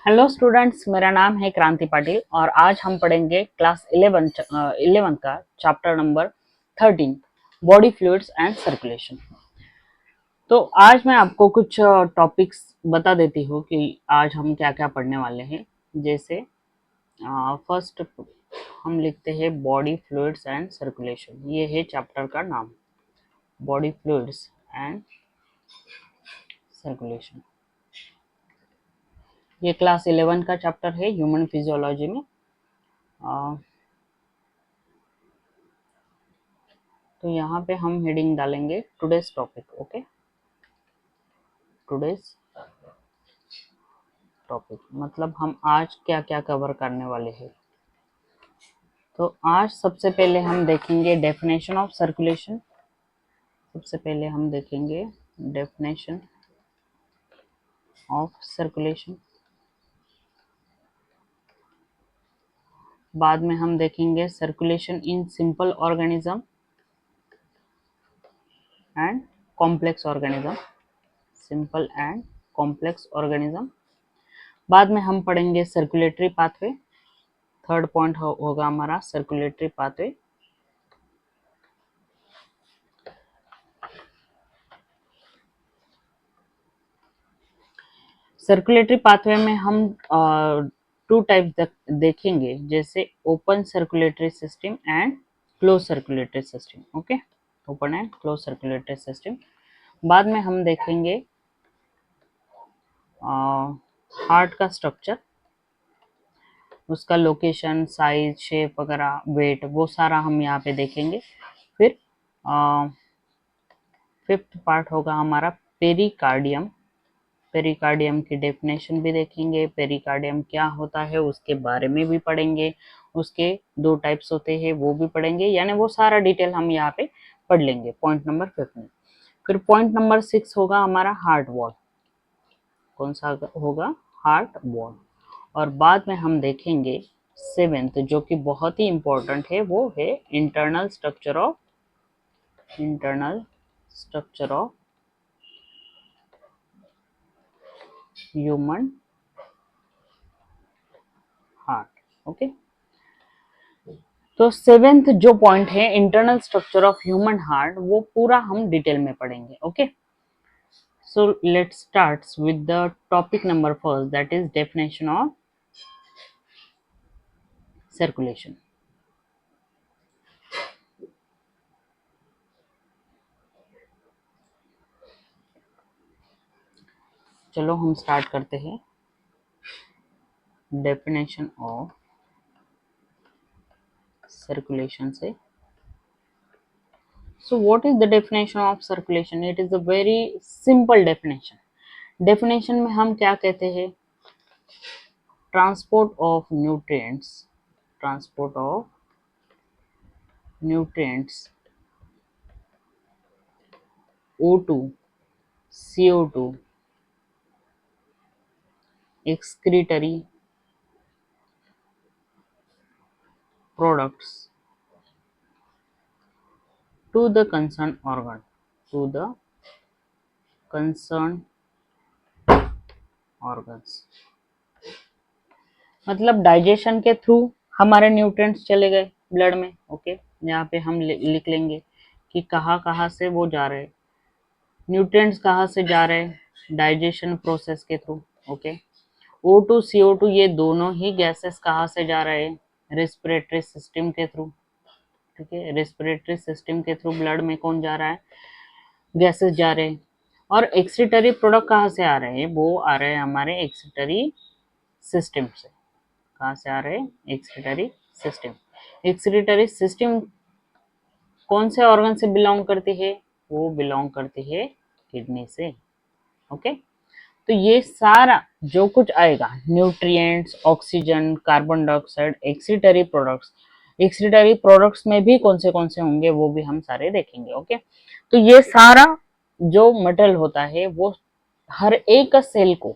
Hello students, मेरा नाम है क्रांति पाटिल और आज हम पढ़ेंगे क्लास 11 का chapter number 13 body fluids and circulation. तो आज मैं आपको कुछ टॉपिक्स बता देती हूँ कि आज हम क्या क्या पढ़ने वाले हैं। जैसे फर्स्ट हम लिखते हैं बॉडी फ्लूइड्स एंड सर्कुलेशन। ये है चैप्टर का नाम, बॉडी फ्लूइड्स एंड सर्कुलेशन। ये क्लास 11 का चैप्टर है ह्यूमन फिजियोलॉजी में। तो यहाँ पे हम हेडिंग डालेंगे today's topic. Okay, today's topic मतलब हम आज क्या क्या कवर करने वाले हैं। तो आज सबसे पहले हम देखेंगे डेफिनेशन ऑफ सर्कुलेशन। सबसे पहले हम देखेंगे डेफिनेशन ऑफ सर्कुलेशन। बाद में हम देखेंगे circulation in simple organism and complex organism, simple and complex organism. बाद में हम पढ़ेंगे सर्कुलेटरी पाथवे। थर्ड पॉइंट होगा हमारा सर्कुलेटरी पाथवे। सर्कुलेटरी पाथवे में हम टू टाइप देखेंगे, जैसे open circulatory system and close circulatory system. Okay, open and close circulatory system. बाद में हम देखेंगे हार्ट का स्ट्रक्चर, उसका लोकेशन, साइज, शेप वगैरह, वेट, वो सारा हम यहाँ पे देखेंगे। फिर फिफ्थ पार्ट होगा हमारा पेरिकार्डियम। पेरिकार्डियम की डेफिनेशन भी देखेंगे, पेरिकार्डियम क्या होता है उसके बारे में भी पढ़ेंगे, उसके दो टाइप्स होते हैं वो भी पढ़ेंगे, यानी वो सारा डिटेल हम यहाँ पे पढ़ लेंगे पॉइंट नंबर 5 में। फिर पॉइंट नंबर 6 होगा हमारा हार्ट वॉल। कौन सा होगा? Heart wall. और बाद में हम देखेंगे 7th, जो कि बहुत ही इंपॉर्टेंट है, वो है internal structure of human heart. Okay, तो 7th जो पॉइंट है internal structure of human heart, वो पूरा हम डिटेल में पढ़ेंगे। Okay, so let's start with the topic number first, that is definition of circulation. चलो हम स्टार्ट करते हैं डेफिनेशन ऑफ सर्कुलेशन से। So what is the definition of circulation? It is a very simple definition. Definition में हम क्या कहते हैं? Transport of nutrients, O2, CO2, excretory products to the concerned organ, to the concerned organs। मतलब digestion के through हमारे nutrients चले गए ब्लड में। ओके, यहाँ पे हम लिख लेंगे कि कहाँ कहाँ से वो जा रहे हैं, न्यूट्रिएंट्स कहाँ से जा रहे हैं, डाइजेशन प्रोसेस के थ्रू। ओके, O2 CO2 ये दोनों ही गैसेस कहाँ से जा रहे हैं? रेस्पिरेटरी सिस्टम के थ्रू। ठीक है, रेस्पिरेटरी सिस्टम के थ्रू ब्लड में कौन जा रहा है? गैसेस जा रहे हैं। और एक्सक्रीटरी प्रोडक्ट कहाँ से आ रहे हैं? वो आ रहे हैं हमारे एक्सक्रीटरी सिस्टम से। कहाँ से आ रहे हैं? Excretory system. एक्सक्रीटरी सिस्टम कौन से ऑर्गन से बिलोंग करती है? वो बिलोंग करती है किडनी से। ओके, तो ये सारा जो कुछ आएगा, nutrients, oxygen, carbon dioxide, excretory products में भी कौन से होंगे वो भी हम सारे देखेंगे। ओके, तो ये सारा जो मटेरियल होता है वो हर एक सेल को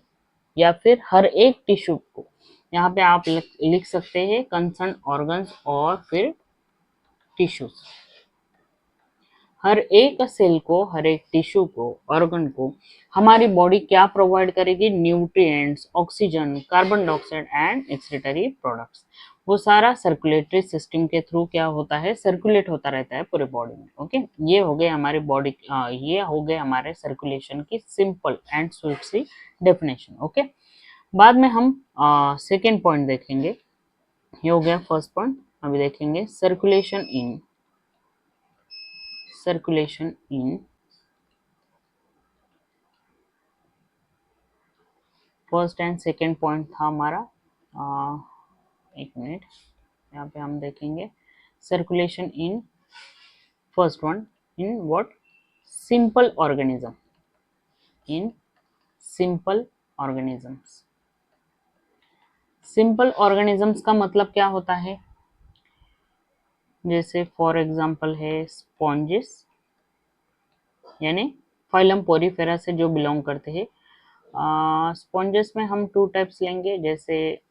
या फिर हर एक टिश्यू को, यहाँ पे आप लिख सकते हैं कंसर्न ऑर्गन्स और फिर टिश्यूज, हर एक सेल को, हर एक टिश्यू को, ऑर्गन को हमारी बॉडी क्या प्रोवाइड करेगी? Nutrients, oxygen, carbon dioxide and excretory products. वो सारा सर्कुलेटरी सिस्टम के थ्रू क्या होता है? सर्कुलेट होता रहता है पूरे बॉडी में। ओके, ये हो गए हमारे बॉडी, ये हो गए हमारे सर्कुलेशन की सिंपल एंड स्वीट सी डेफिनेशन। ओके, बाद में हम सेकेंड पॉइंट देखेंगे। ये हो गया फर्स्ट पॉइंट। अभी देखेंगे circulation in first and second point था हमारा। एक मिनट, यहाँ पे हम देखेंगे circulation in first one in what? Simple organism, in simple organisms. Simple organisms का मतलब क्या होता है? जैसे फॉर एग्जांपल है स्पॉन्जेस, यानी फाइलम पोरीफेरा से जो बिलोंग करते हैं। स्पॉन्जेस में हम टू टाइप्स लेंगे, जैसे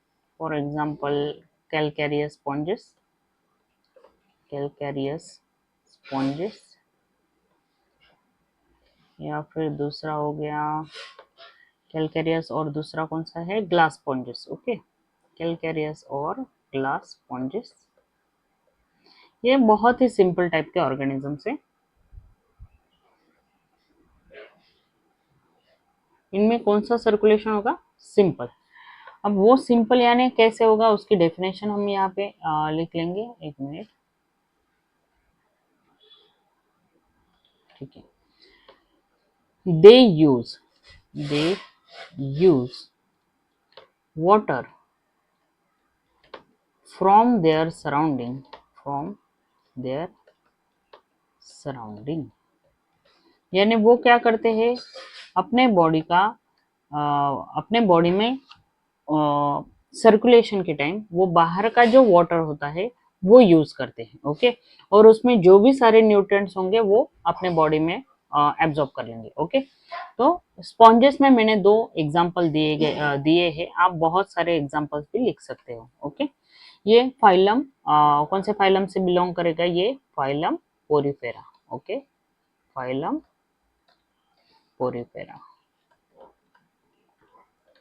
for example calcareous sponges, calcareous sponges, या फिर दूसरा हो गया कैलकेरियस, और दूसरा कौन सा है? Glass sponges. ओके, कैलकेरियस और ग्लास स्पॉन्जेस, ये बहुत ही सिंपल टाइप के ऑर्गेनिजम्स हैं। इनमें कौन सा सर्कुलेशन होगा? सिंपल। अब वो सिंपल यानी कैसे होगा, उसकी डेफिनेशन हम यहाँ पे लिख लेंगे। एक मिनट, ठीक है। They use water from their surrounding, यानी वो क्या करते हैं? अपने बॉडी का अपने बॉडी में सर्कुलेशन के टाइम वो बाहर का जो वाटर होता है वो यूज करते हैं। ओके, और उसमें जो भी सारे न्यूट्रिएंट्स होंगे वो अपने बॉडी में एब्जॉर्ब कर लेंगे। ओके, तो स्पॉन्जेस में मैंने दो एग्जांपल दिए हैं, आप बहुत सारे एग्जांपल्स भी लिख सकते हो। ओके, ये फाइलम कौन से फाइलम से बिलोंग करेगा? ये phylum porifera. Okay, phylum porifera.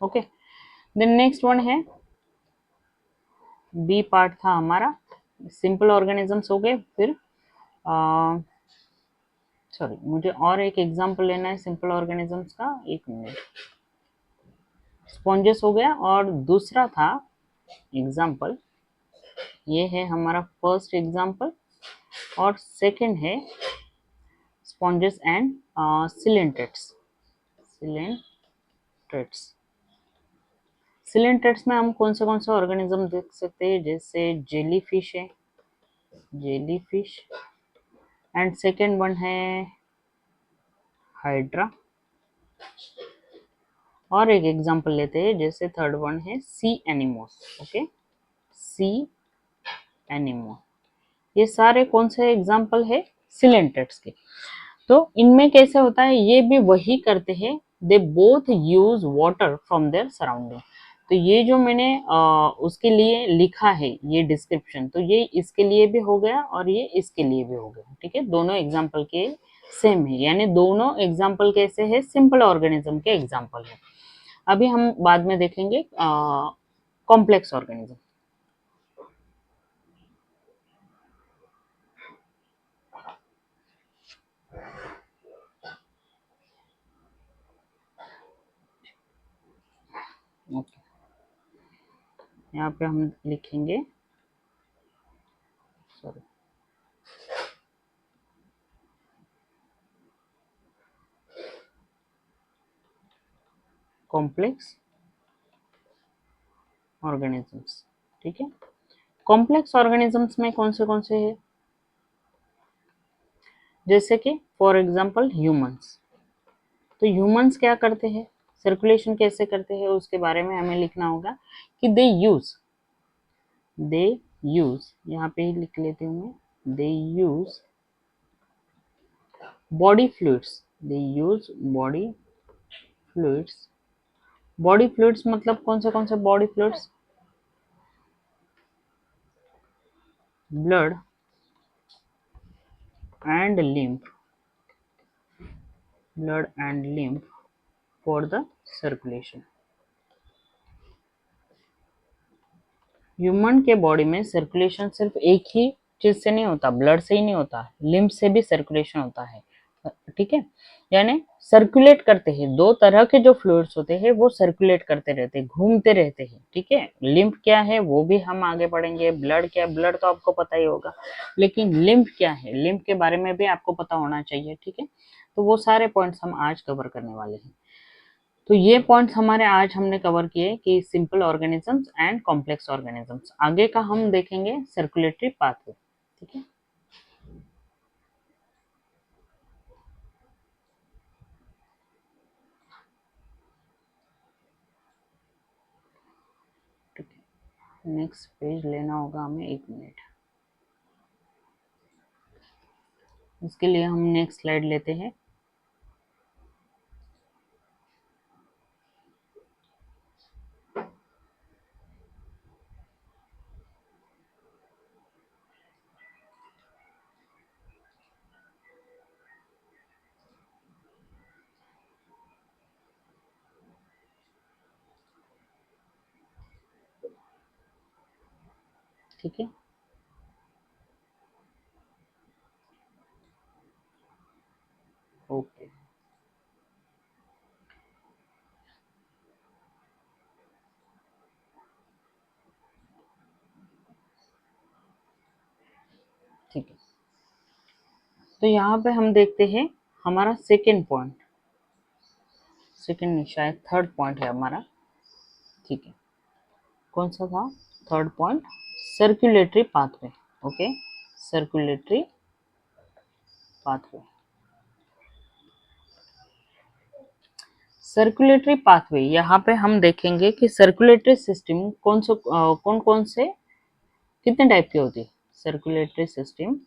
Okay, then next one है बी पार्ट था हमारा, सिंपल ऑर्गेनिजम्स हो गए। फिर सॉरी, मुझे और एक एग्जांपल लेना है सिंपल ऑर्गेनिजम्स का। एक मिनट, स्पॉन्जेस हो गया, और दूसरा था एग्जांपल, ये है हमारा फर्स्ट एग्जांपल, और सेकंड है स्पॉन्जेस एंड सिलेंट्रेट्स। सिलेंट्रेट्स में हम कौन से ऑर्गेनिज्म देख सकते हैं? जैसे जेली फिश है, jelly fish, and second one है हाइड्रा, और एक एग्जांपल लेते हैं, जैसे थर्ड वन है सी एनिमोस। ओके, सी एनिमोस, ये सारे कौन से एग्जांपल है? सिलेंट्रेट्स के। तो इनमें कैसे होता है? ये भी वही करते हैं, they both use water from their surrounding. तो ये जो मैंने उसके लिए लिखा है ये डिस्क्रिप्शन, तो ये इसके लिए भी हो गया और ये इसके लिए भी हो गया। ठीक है, दोनों एग्जाम्पल के सेम है, यानी दोनों एग्जाम्पल कैसे है? सिंपल ऑर्गेनिज्म के एग्जाम्पल है। अभी हम बाद में देखेंगे कॉम्प्लेक्स ऑर्गेनिज्म। ओके, यहाँ पे हम लिखेंगे, सॉरी, कॉम्प्लेक्स ऑर्गेनिजम्स। ठीक है, कॉम्प्लेक्स ऑर्गेनिजम्स में कौन से है? जैसे कि फॉर एग्जांपल ह्यूमंस। तो ह्यूमंस क्या करते हैं? सर्कुलेशन कैसे करते हैं उसके बारे में हमें लिखना होगा कि दे यूज, यहाँ पे ही लिख लेती हूँ मैं, दे यूज बॉडी फ्लूइड्स, दे यूज फ्लूइड्स बॉडी फ्लूइड्स मतलब कौन से body fluids? Blood and lymph. blood and lymph for the circulation. Human के बॉडी में सर्कुलेशन सिर्फ एक ही चीज से नहीं होता, ब्लड से ही नहीं होता, लिम्फ से भी सर्कुलेशन होता है, ठीक है। यानी सर्कुलेट करते हैं, दो तरह के जो फ्लूइड्स होते हैं वो सर्कुलेट करते रहते हैं, घूमते रहते हैं, ठीक है। लिम्फ क्या है वो भी हम आगे पढ़ेंगे, ब्लड क्या है, ब्लड तो आपको पता ही होगा, लेकिन लिम्फ क्या है, लिम्फ के बारे में भी आपको पता होना चाहिए, ठीक है। तो वो सारे पॉइंट्स हम आज कवर करने वाले हैं। तो ये पॉइंट्स हमारे आज हमने कवर किए कि simple organisms and complex organisms. आगे का हम देखेंगे सर्कुलेटरी पाथवे, ठीक है। ठीक है, नेक्स्ट पेज लेना होगा हमें, 1 मिनट। इसके लिए हम नेक्स्ट स्लाइड लेते हैं। ठीक है, ओके, ठीक है। तो यहाँ पे हम देखते हैं हमारा सेकेंड पॉइंट, सेकेंड नहीं शायद थर्ड पॉइंट है हमारा, ठीक है। कौन सा था third point? Circulatory pathway, okay, circulatory pathway. Circulatory pathway, यहाँ पे हम देखेंगे कि सर्कुलेटरी सिस्टम कौन कौन से कितने टाइप की होती है। Circulatory system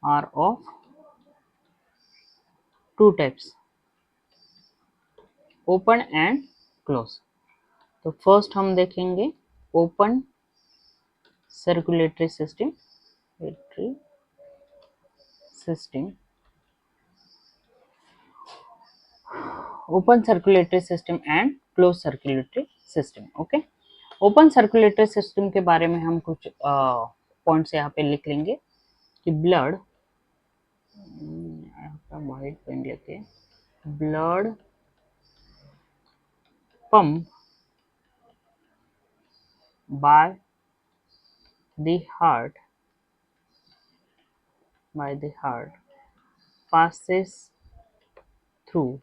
are of two types, open and close. तो फर्स्ट हम देखेंगे open circulatory system, open circulatory system and close circulatory system, okay. Open circulatory system के बारे में हम कुछ पॉइंट्स यहाँ पे लिख लेंगे कि ब्लड, वाइट पेन लेते हैं, blood pump by the heart passes through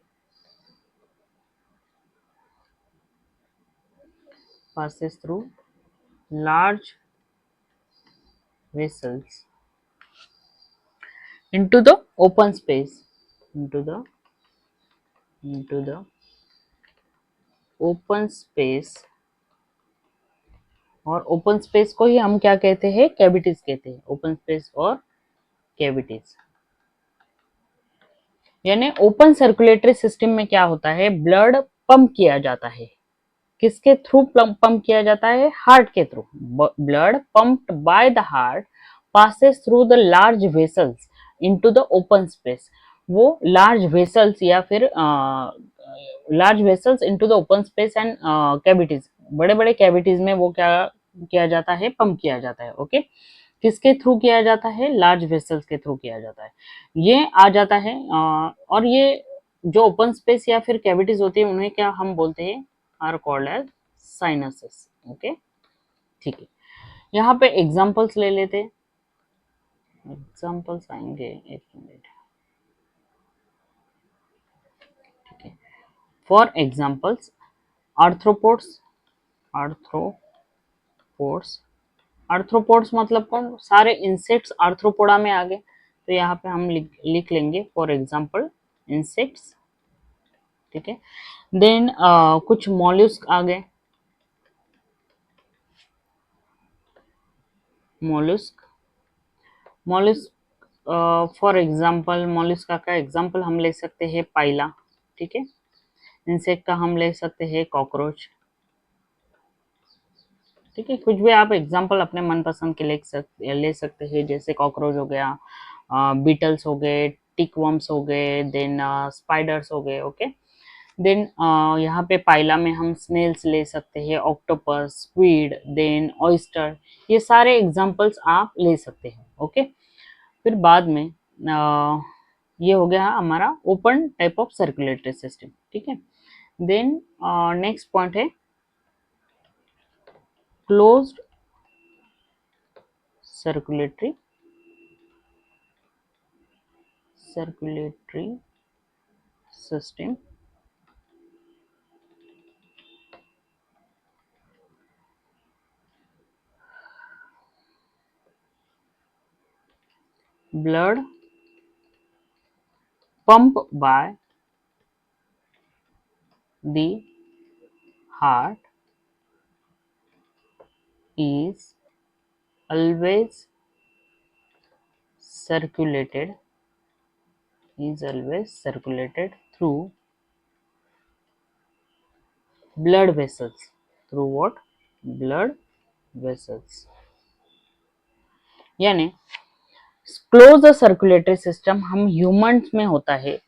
large vessels into the open space, into the open space, और ओपन स्पेस को ही हम क्या कहते हैं, कैविटीज कहते हैं, ओपन स्पेस और कैविटीज। यानी ओपन सर्कुलेटरी सिस्टम में क्या होता है, ब्लड पंप किया जाता है, किसके थ्रू पंप किया जाता है, हार्ट के through. Blood pumped by the heart passes through the large vessels into the open space. वो लार्ज वेसल्स या फिर large vessels into the open space and cavities, बड़े बड़े कैविटीज में वो क्या किया जाता है, पंप किया जाता है, ओके। किसके थ्रू किया जाता है, लार्ज वेसल्स के थ्रू किया जाता है। ये आ जाता है और ये जो ओपन स्पेस या फिर कैविटीज होती है उन्हें क्या हम बोलते हैं, are called as sinuses, okay, ठीक है। यहाँ पे एग्जांपल्स ले लेते हैं, एग्जांपल्स आएंगे, एक मिनट, ठीक है। For examples arthropods, arthropods, arthropods मतलब कौन, सारे इंसेक्ट्स आर्थ्रोपोडा में आ गए। तो यहाँ पे हम लिख लेंगे फॉर एग्जांपल इंसेक्ट्स, ठीक है। देन कुछ मॉल्यूस्क आ गए, मॉल्यूस्क, फॉर एग्जांपल मॉल्यूस्का का एग्जांपल हम ले सकते हैं पाइला, ठीक है। इंसेक्ट का हम ले सकते हैं कॉकरोच, ठीक है, कुछ भी आप एग्जांपल अपने मनपसंद के ले सकते हैं, जैसे कॉकरोच हो गया, बीटल्स हो गए, टिकवर्म्स हो गए, देन स्पाइडर्स हो गए। ओके, देन यहाँ पे पाइला में हम स्नेल्स ले सकते हैं, ऑक्टोपस, स्क्विड, देन ऑयस्टर, ये सारे एग्जांपल्स आप ले सकते हैं। ओके, फिर बाद में ये हो गया हमारा open type of circulatory system. ठीक है, देन नेक्स्ट पॉइंट है closed circulatory system. Blood pump by the heart is always circulated through blood vessels. Through what? Blood vessels. यानी क्लोज सर्कुलेटरी सिस्टम हम ह्यूमंस में होता है।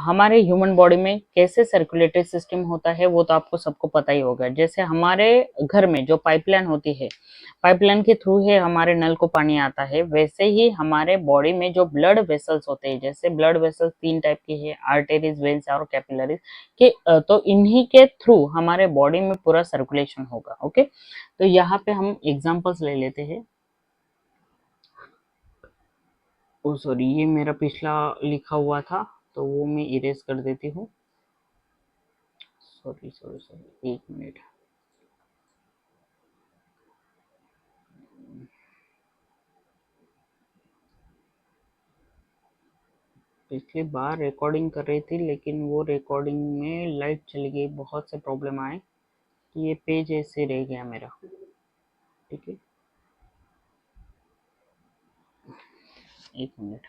हमारे ह्यूमन बॉडी में कैसे सर्कुलेटरी सिस्टम होता है वो तो आपको सबको पता ही होगा। जैसे हमारे घर में जो पाइपलाइन होती है, पाइपलाइन के थ्रू ही हमारे नल को पानी आता है, वैसे ही हमारे बॉडी में जो ब्लड वेसल्स होते हैं, जैसे ब्लड वेसल्स 3 टाइप के हैं, आर्टेरीज, वेन्स और कैपिलरीज के, तो इन्हीं के थ्रू हमारे बॉडी में पूरा सर्कुलेशन होगा। ओके, तो यहाँ पे हम एग्जांपल्स ले लेते हैं। ओ सॉरी, ये मेरा पिछला लिखा हुआ था तो वो मैं इरेज कर देती हूँ। सॉरी सॉरी सॉरी, एक मिनट। पिछली बार रिकॉर्डिंग कर रही थी लेकिन वो रिकॉर्डिंग में लाइट चली गई, बहुत से प्रॉब्लम आए, ये पेज ऐसे रह गया मेरा। ठीक है, एक मिनट।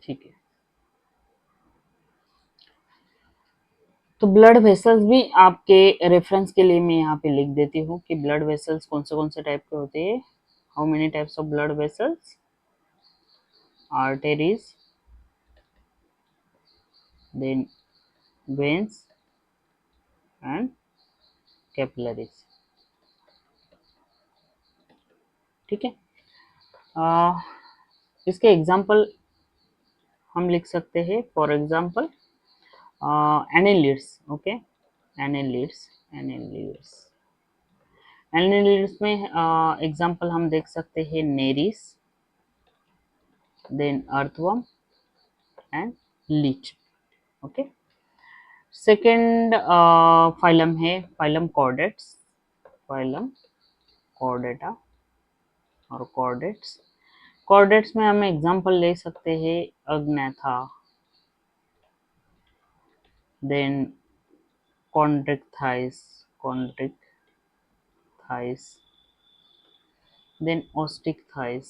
ठीक है, तो ब्लड वेसल्स भी आपके रेफरेंस के लिए मैं यहाँ पे लिख देती हूँ कि ब्लड वेसल्स कौन से टाइप के होते हैं। How many types of blood vessels? Arteries, then veins and capillaries. ठीक है, इसके एग्जाम्पल हम लिख सकते हैं। For example annelids. Okay, annelids annelids में एग्जाम्पल हम देख सकते हैं Nereis, then earthworm and leech. Okay, second phylum है फाइलम कॉर्डेट्स, फाइलम कॉर्डेटा और कॉर्डेट्स। कॉर्डेट्स में हम एग्जाम्पल ले सकते हैं agnatha, then chondrichthyes, then ostick thighs।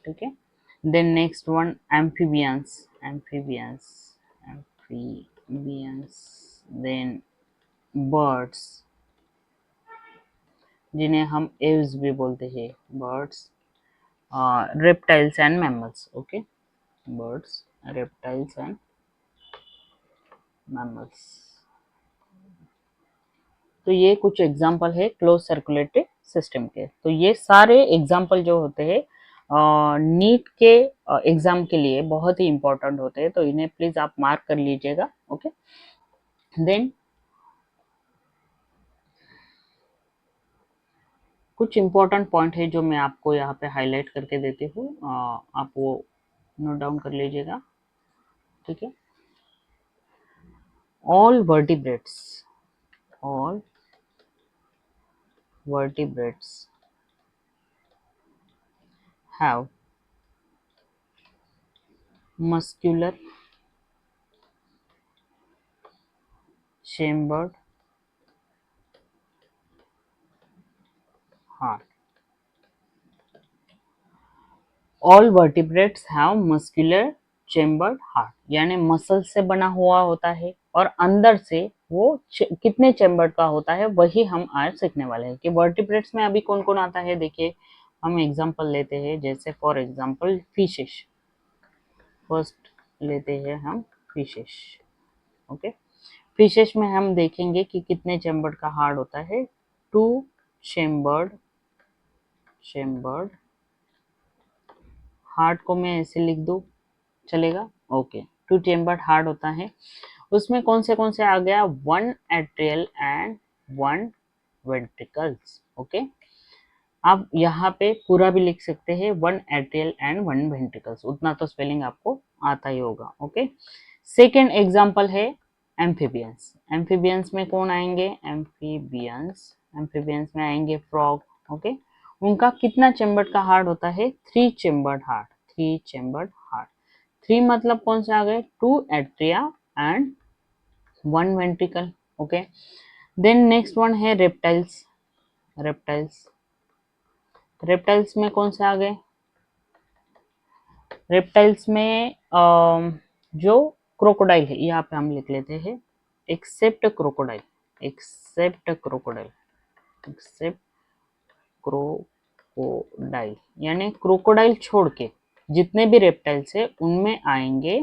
ठीक है, then next one amphibians, then birds जिन्हें हम एव्स भी बोलते हैं, birds, reptiles and mammals. Okay, birds, reptiles and mammals. तो ये कुछ एग्जाम्पल है क्लोज सर्कुलेटरी सिस्टम के। तो ये सारे एग्जाम्पल जो होते हैं नीट के एग्जाम के लिए बहुत ही इंपॉर्टेंट होते हैं, तो इन्हें प्लीज आप मार्क कर लीजिएगा। ओके, देन कुछ इंपॉर्टेंट पॉइंट है जो मैं आपको यहाँ पे हाईलाइट करके देती हूँ, आप वो नोट डाउन कर लीजिएगा। ठीक है, all vertebrates have muscular chambered heart. All vertebrates have muscular chambered heart, यानी मसल से बना हुआ होता है और अंदर से वो कितने चेम्बर्ड का होता है वही हम आज सीखने वाले हैं कि वर्टिब्रेट्स में अभी कौन कौन आता है। देखिए हम एग्जांपल लेते हैं, जैसे फॉर एग्जांपल फिशेस। फर्स्ट लेते हैं हम फिशेस। ओके, फिशेस में हम देखेंगे कि कितने चेम्बर्ड का हार्ट होता है। टू चेम्बर्ड हार्ट को मैं ऐसे लिख दूं, चलेगा? ओके, टू चेम्बर्ड हार्ट होता है। उसमें कौन से आ गया? One atrial and one ventricles. Okay, आप यहाँ पे पूरा भी लिख सकते हैं, one atrial and one ventricles, उतना तो स्पेलिंग आपको आता ही होगा। ओके, सेकेंड एग्जाम्पल है एम्फीबियंस। एम्फीबियंस में कौन आएंगे? एम्फीबियंस में आएंगे फ्रॉग। ओके, उनका कितना चेम्बर्ड का हार्ट होता है? Three chambered heart. Three chambered heart. Three मतलब कौन से आ गए? Two atria and one ventricle. Okay, then next one है रेप्टाइल्स। रेप्टाइल्स रेप्टाइल्स में कौन से आ गए? रेप्टाइल्स में जो क्रोकोडाइल है, यहाँ पे हम लिख लेते हैं except crocodile. Except crocodile. Except crocodile, यानी क्रोकोडाइल छोड़ के जितने भी रेप्टाइल्स है उनमें आएंगे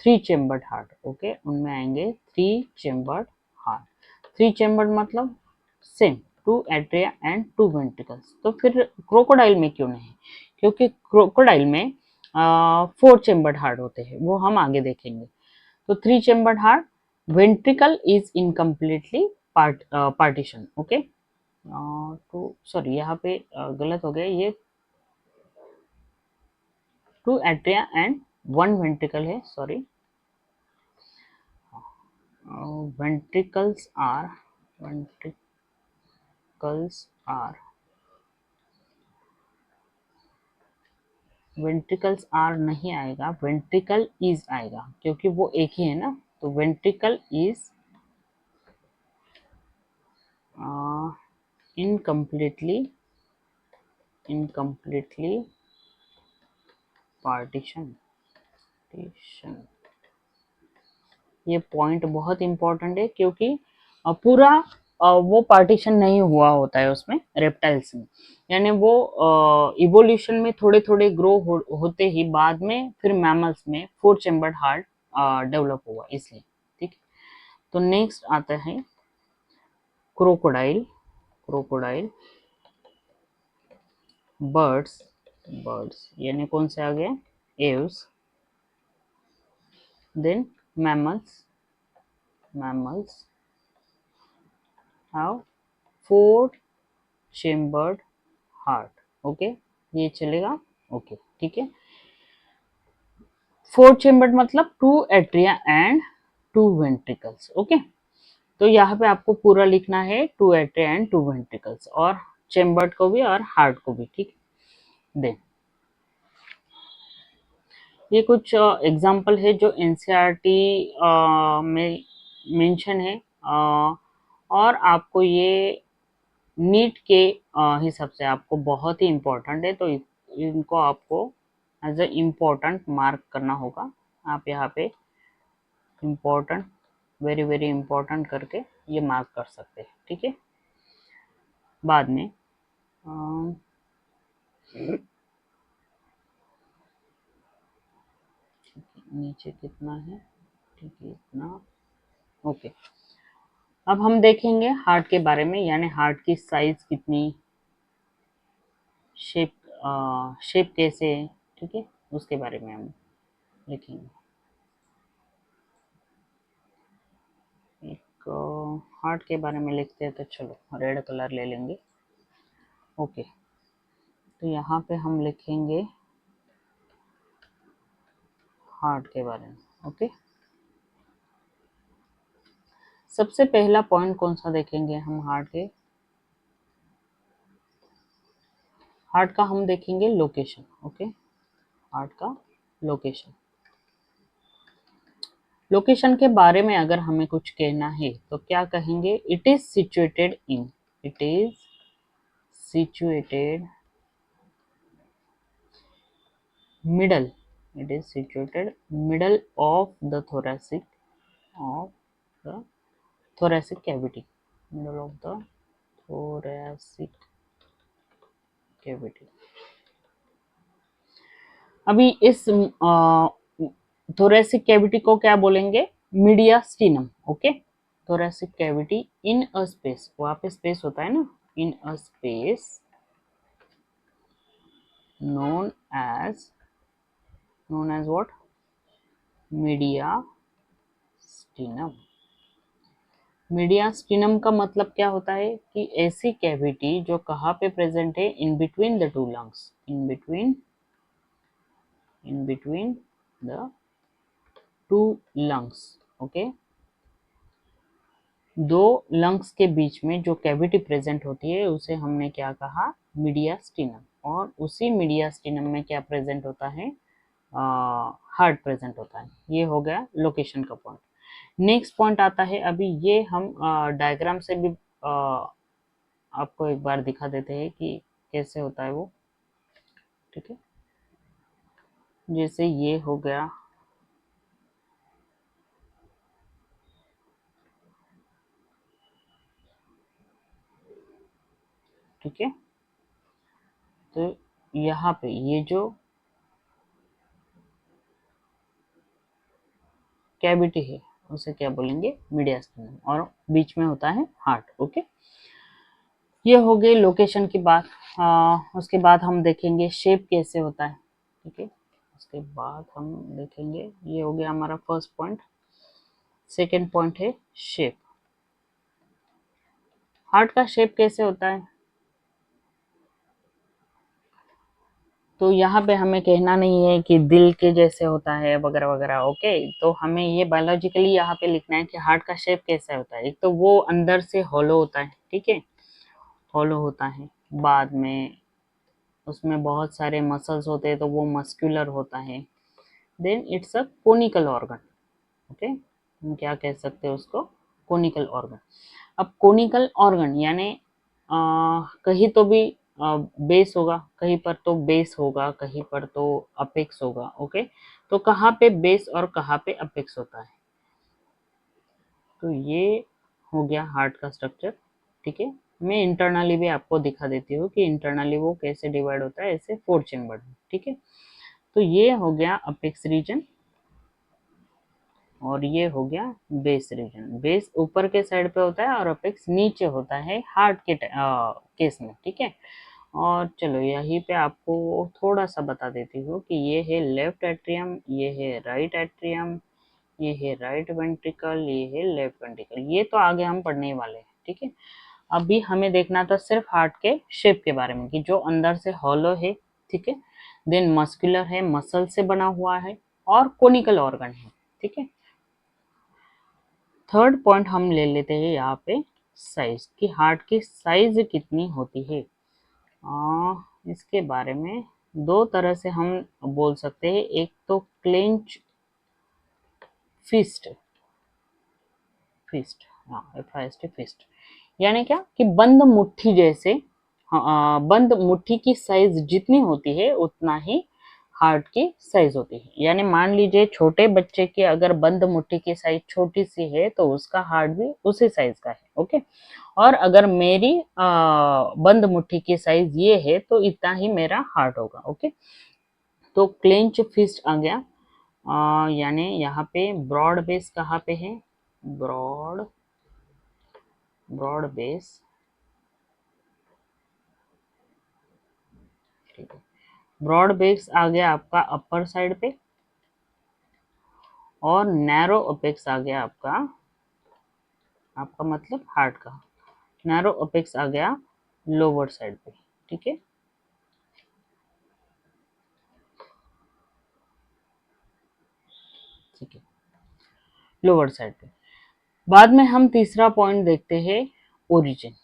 थ्री चेम्बर्ड हार्ट। ओके, उनमें आएंगे three chambered heart. Three chambered मतलब same, two atria and two ventricles. तो फिर क्रोकोडाइल में क्यों नहीं? क्योंकि क्रोकोडाइल में फोर चेम्बर्ड हार्ट होते हैं, वो हम आगे देखेंगे। तो three chambered heart, ventricle is incompletely partition. Okay, तो सॉरी यहाँ पे गलत हो गया, ये two atria and one ventricle है, sorry. ventricles are ventricles are नहीं आएगा, ventricle is आएगा, क्योंकि वो एक ही है ना। तो ventricle is incompletely partition। ये पॉइंट बहुत इंपॉर्टेंट है, क्योंकि पूरा वो पार्टीशन नहीं हुआ होता है उसमें, रेप्टाइल्स में। यानी वो इवोल्यूशन में थोड़े थोड़े ग्रो होते ही बाद में फिर मैमल्स में फोर चेम्बर्ड हार्ट डेवलप हुआ, इसलिए। ठीक, तो नेक्स्ट आता है क्रोकोडाइल। क्रोकोडाइल बर्ड्स यानी कौन से आ गए? Aves. Then mammals have four chambered heart. Okay, ये चलेगा? ओके, ठीक है। फोर चेम्बर्ड मतलब two atria and two ventricles. Okay, तो यहाँ पे आपको पूरा लिखना है, two atria and two ventricles, और चेम्बर्ड को भी और हार्ट को भी। ठीक, देन ये कुछ एग्जाम्पल है जो एनसीईआरटी में मेंशन है, और आपको ये नीट के हिसाब से आपको बहुत ही इम्पोर्टेंट है, तो इनको आपको एज ए इम्पोर्टेंट मार्क करना होगा। आप यहाँ पे इम्पोर्टेंट, वेरी वेरी इम्पोर्टेंट करके ये मार्क कर सकते हैं। ठीक है, बाद में नीचे कितना है? ठीक है, इतना। ओके, अब हम देखेंगे हार्ट के बारे में, यानी हार्ट की साइज कितनी, शेप शेप कैसे है, ठीक है, उसके बारे में हम लिखेंगे। एक हार्ट के बारे में लिखते हैं, तो चलो रेड कलर ले लेंगे। ओके, तो यहाँ पे हम लिखेंगे हार्ट के बारे में। ओके, सबसे पहला पॉइंट कौन सा देखेंगे हम हार्ट के? हार्ट का हम देखेंगे लोकेशन। ओके, हार्ट का लोकेशन। लोकेशन के बारे में अगर हमें कुछ कहना है तो क्या कहेंगे, it is situated in, it is situated middle, it is situated middle of the thoracic cavity, middle of the thoracic cavity. अभी इस thoracic cavity को क्या बोलेंगे, mediastinum. Okay, thoracic cavity in a space, वहाँ पे स्पेस होता है ना, in a space known as what, mediastinum. Mediastinum का मतलब क्या होता है कि ऐसी कैविटी जो कहाँ पे प्रेजेंट है, इन between the to lungs, in between the to lungs. Okay, दो लंग्स के बीच में जो कैविटी प्रेजेंट होती है उसे हमने क्या कहा, मीडियास्टिनम. और उसी मीडियास्टिनम में क्या प्रेजेंट होता है, हार्ट प्रेजेंट होता है. ये हो गया लोकेशन का पॉइंट. नेक्स्ट पॉइंट आता है, अभी ये हम डायग्राम से भी आपको एक बार दिखा देते हैं कि कैसे होता है वो. ठीक है, जैसे ये हो गया, ठीक है. तो यहाँ पे ये जो कैविटी है उसे क्या बोलेंगे, मीडियास्टिनम, और बीच में होता है हार्ट. ओके, ये हो गई लोकेशन की बात. उसके बाद हम देखेंगे शेप कैसे होता है. ठीक है, उसके बाद हम देखेंगे, ये हो गया हमारा फर्स्ट पॉइंट. सेकेंड पॉइंट है शेप. हार्ट का शेप कैसे होता है, तो यहाँ पे हमें कहना नहीं है कि दिल के जैसे होता है वगैरह वगैरह. ओके, तो हमें ये बायोलॉजिकली यहाँ पे लिखना है कि हार्ट का शेप कैसा होता है. एक तो वो अंदर से हॉलो होता है, ठीक है, हॉलो होता है. बाद में उसमें बहुत सारे मसल्स होते हैं तो वो मस्कुलर होता है. Then it's a conical organ. Okay, हम क्या कह सकते हैं उसको, कोनिकल ऑर्गन. अब कोनिकल ऑर्गन यानी कहीं तो भी बेस होगा, कहीं पर तो बेस होगा, कहीं पर तो अपेक्स होगा. ओके, तो कहाँ पे बेस और कहाँ पे अपेक्स होता है, तो ये हो गया हार्ट का स्ट्रक्चर. ठीक है, मैं इंटरनली भी आपको दिखा देती हूँ कि इंटरनली वो कैसे डिवाइड होता है, ऐसे 4 चेम्बर में. ठीक है, तो ये हो गया अपेक्स रीजन और ये हो गया बेस रीजन. बेस ऊपर के साइड पे होता है और अपेक्स नीचे होता है हार्ट के केस में. ठीक है, और चलो यहीं पे आपको थोड़ा सा बता देती हूँ कि ये है लेफ्ट एट्रियम, ये है राइट एट्रियम, ये है राइट वेंट्रिकल, ये है लेफ्ट वेंट्रिकल. ये तो आगे हम पढ़ने वाले हैं. ठीक है, अभी हमें देखना था सिर्फ हार्ट के शेप के बारे में कि जो अंदर से हॉलो है. ठीक है, देन मस्कुलर है, मसल से बना हुआ है, और कोनिकल ऑर्गन है. ठीक है, थर्ड पॉइंट हम ले लेते हैं यहाँ पे साइज, कि हार्ट की साइज कितनी होती है. इसके बारे में दो तरह से हम बोल सकते हैं. एक तो क्लेंच फिस्ट, फिस्ट, फिस्ट यानी क्या कि बंद मुट्ठी जैसे. बंद मुट्ठी की साइज जितनी होती है उतना ही हार्ट की साइज होती है. यानी मान लीजिए छोटे बच्चे की अगर बंद मुट्ठी की साइज छोटी सी है तो उसका हार्ट भी उसी साइज का है. ओके, और अगर मेरी बंद मुट्ठी की साइज ये है तो इतना ही मेरा हार्ट होगा. ओके, तो क्लेंच फिस्ट आ गया. यानी यहाँ पे ब्रॉड बेस कहाँ पे है, ब्रॉड बेस. ठीक है, ब्रॉड बेस आ गया आपका अपर साइड पे, और नैरो अपेक्स आ गया आपका, आपका मतलब हार्ट का नैरो अपेक्स आ गया लोअर साइड पे. ठीक है, ठीक है, लोअर साइड पे. बाद में हम तीसरा पॉइंट देखते हैं, origin,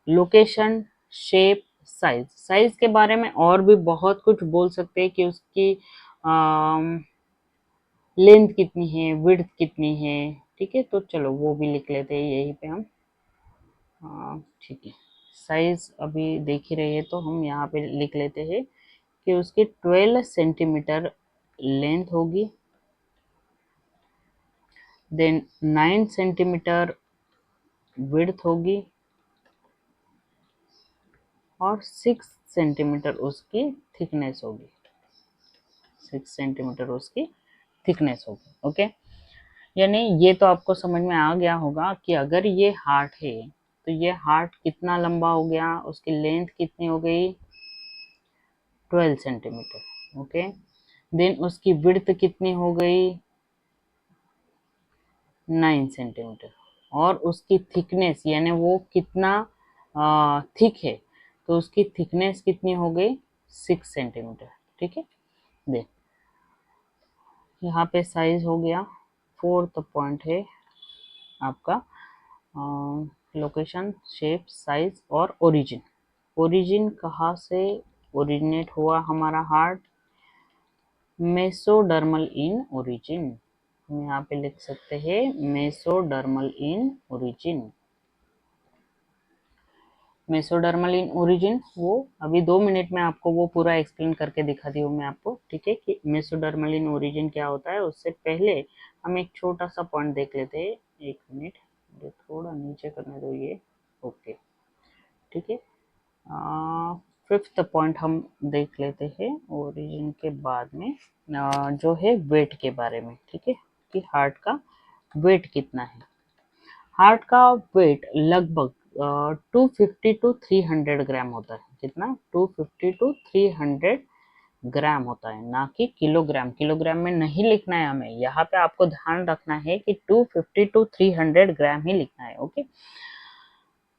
location, shape, size. Size के बारे में और भी बहुत कुछ बोल सकते हैं कि उसकी लेंथ कितनी है, विड्थ कितनी है, ठीक है। तो चलो वो भी लिख लेते हैं यहीं पे हम। ठीक है, साइज अभी देख ही रहे हैं तो हम यहाँ पे लिख लेते हैं कि उसकी 12 सेंटीमीटर लेंथ होगी, देन 9 सेंटीमीटर विड्थ होगी और 6 सेंटीमीटर उसकी थिकनेस होगी, 6 सेंटीमीटर उसकी थिकनेस होगी। ओके, यानी ये तो आपको समझ में आ गया होगा कि अगर ये हार्ट है तो ये हार्ट कितना लंबा हो गया, उसकी लेंथ कितनी हो गई, 12 सेंटीमीटर। ओके, देन उसकी विड्थ कितनी हो गई, 9 सेंटीमीटर, और उसकी थिकनेस यानी वो कितना थिक है, तो उसकी थिकनेस कितनी हो गई, 6 सेंटीमीटर। ठीक है, देख यहाँ पे साइज हो गया। फोर्थ पॉइंट है आपका लोकेशन, शेप, साइज और ओरिजिन। ओरिजिन कहाँ से ओरिजिनेट हुआ हमारा हार्ट, मेसोडर्मल इन ओरिजिन। हम यहाँ पे लिख सकते हैं mesodermal in origin. Mesodermal in origin, वो अभी 2 मिनट में आपको वो पूरा एक्सप्लेन करके दिखाती हूँ मैं आपको। ठीक है, कि मेसोडर्मल इन ओरिजिन क्या होता है। उससे पहले हम एक छोटा सा पॉइंट देख लेते हैं। 1 मिनट, मुझे थोड़ा नीचे करने दो ये। ओके, ठीक है, फिफ्थ पॉइंट हम देख लेते हैं ओरिजिन के बाद में, जो है वेट के बारे में। ठीक है, कि हार्ट का वेट कितना है। हार्ट का वेट लगभग 250 to 300 ग्राम होता है। कितना, 250 to 300 ग्राम होता है, ना कि किलोग्राम। किलोग्राम में नहीं लिखना है हमें, यहाँ पे आपको ध्यान रखना है कि 250 to 300 ग्राम ही लिखना है। ओके,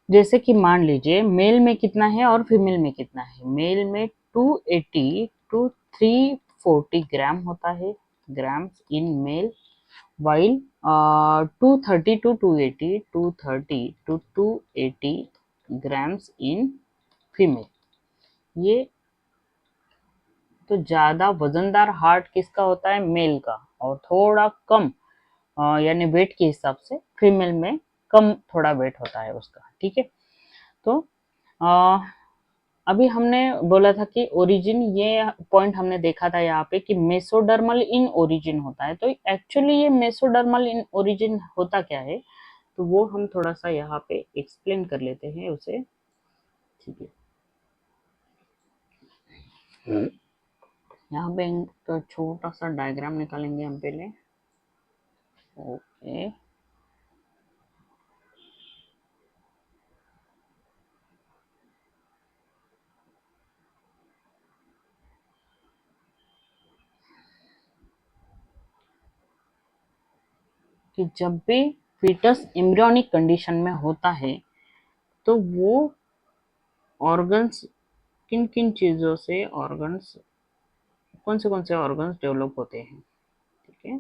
जैसे कि मान लीजिए मेल में कितना है और फीमेल में कितना है। मेल में 280 to 340 ग्राम होता है, grams in male, while 230 to 280 grams in female. ये तो ज़्यादा वजनदार हार्ट किसका होता है, मेल का, और थोड़ा कम यानी वेट के हिसाब से फीमेल में कम थोड़ा वेट होता है उसका। ठीक है, तो आ, अभी हमने बोला था कि ओरिजिन, ये पॉइंट हमने देखा था यहाँ पे कि मेसोडर्मल इन ओरिजिन होता है। तो एक्चुअली ये मेसोडर्मल इन ओरिजिन होता क्या है, तो वो हम थोड़ा सा यहाँ पे एक्सप्लेन कर लेते हैं उसे। ठीक है, यहाँ पे तो छोटा सा डायग्राम निकालेंगे हम पहले। ओके, कि जब भी फीटस एम्ब्रियोनिक कंडीशन में होता है तो वो ऑर्गन्स किन किन चीज़ों से, ऑर्गन्स कौन से ऑर्गन्स डेवलप होते हैं। ठीक है,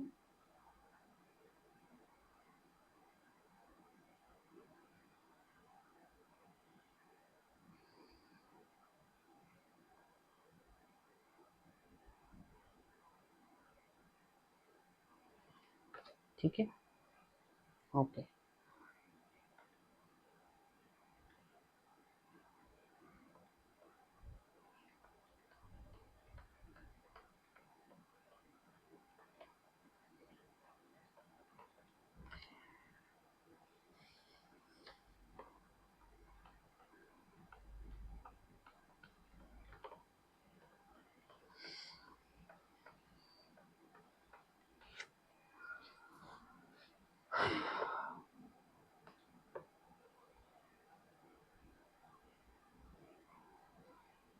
ठीक है, ओके।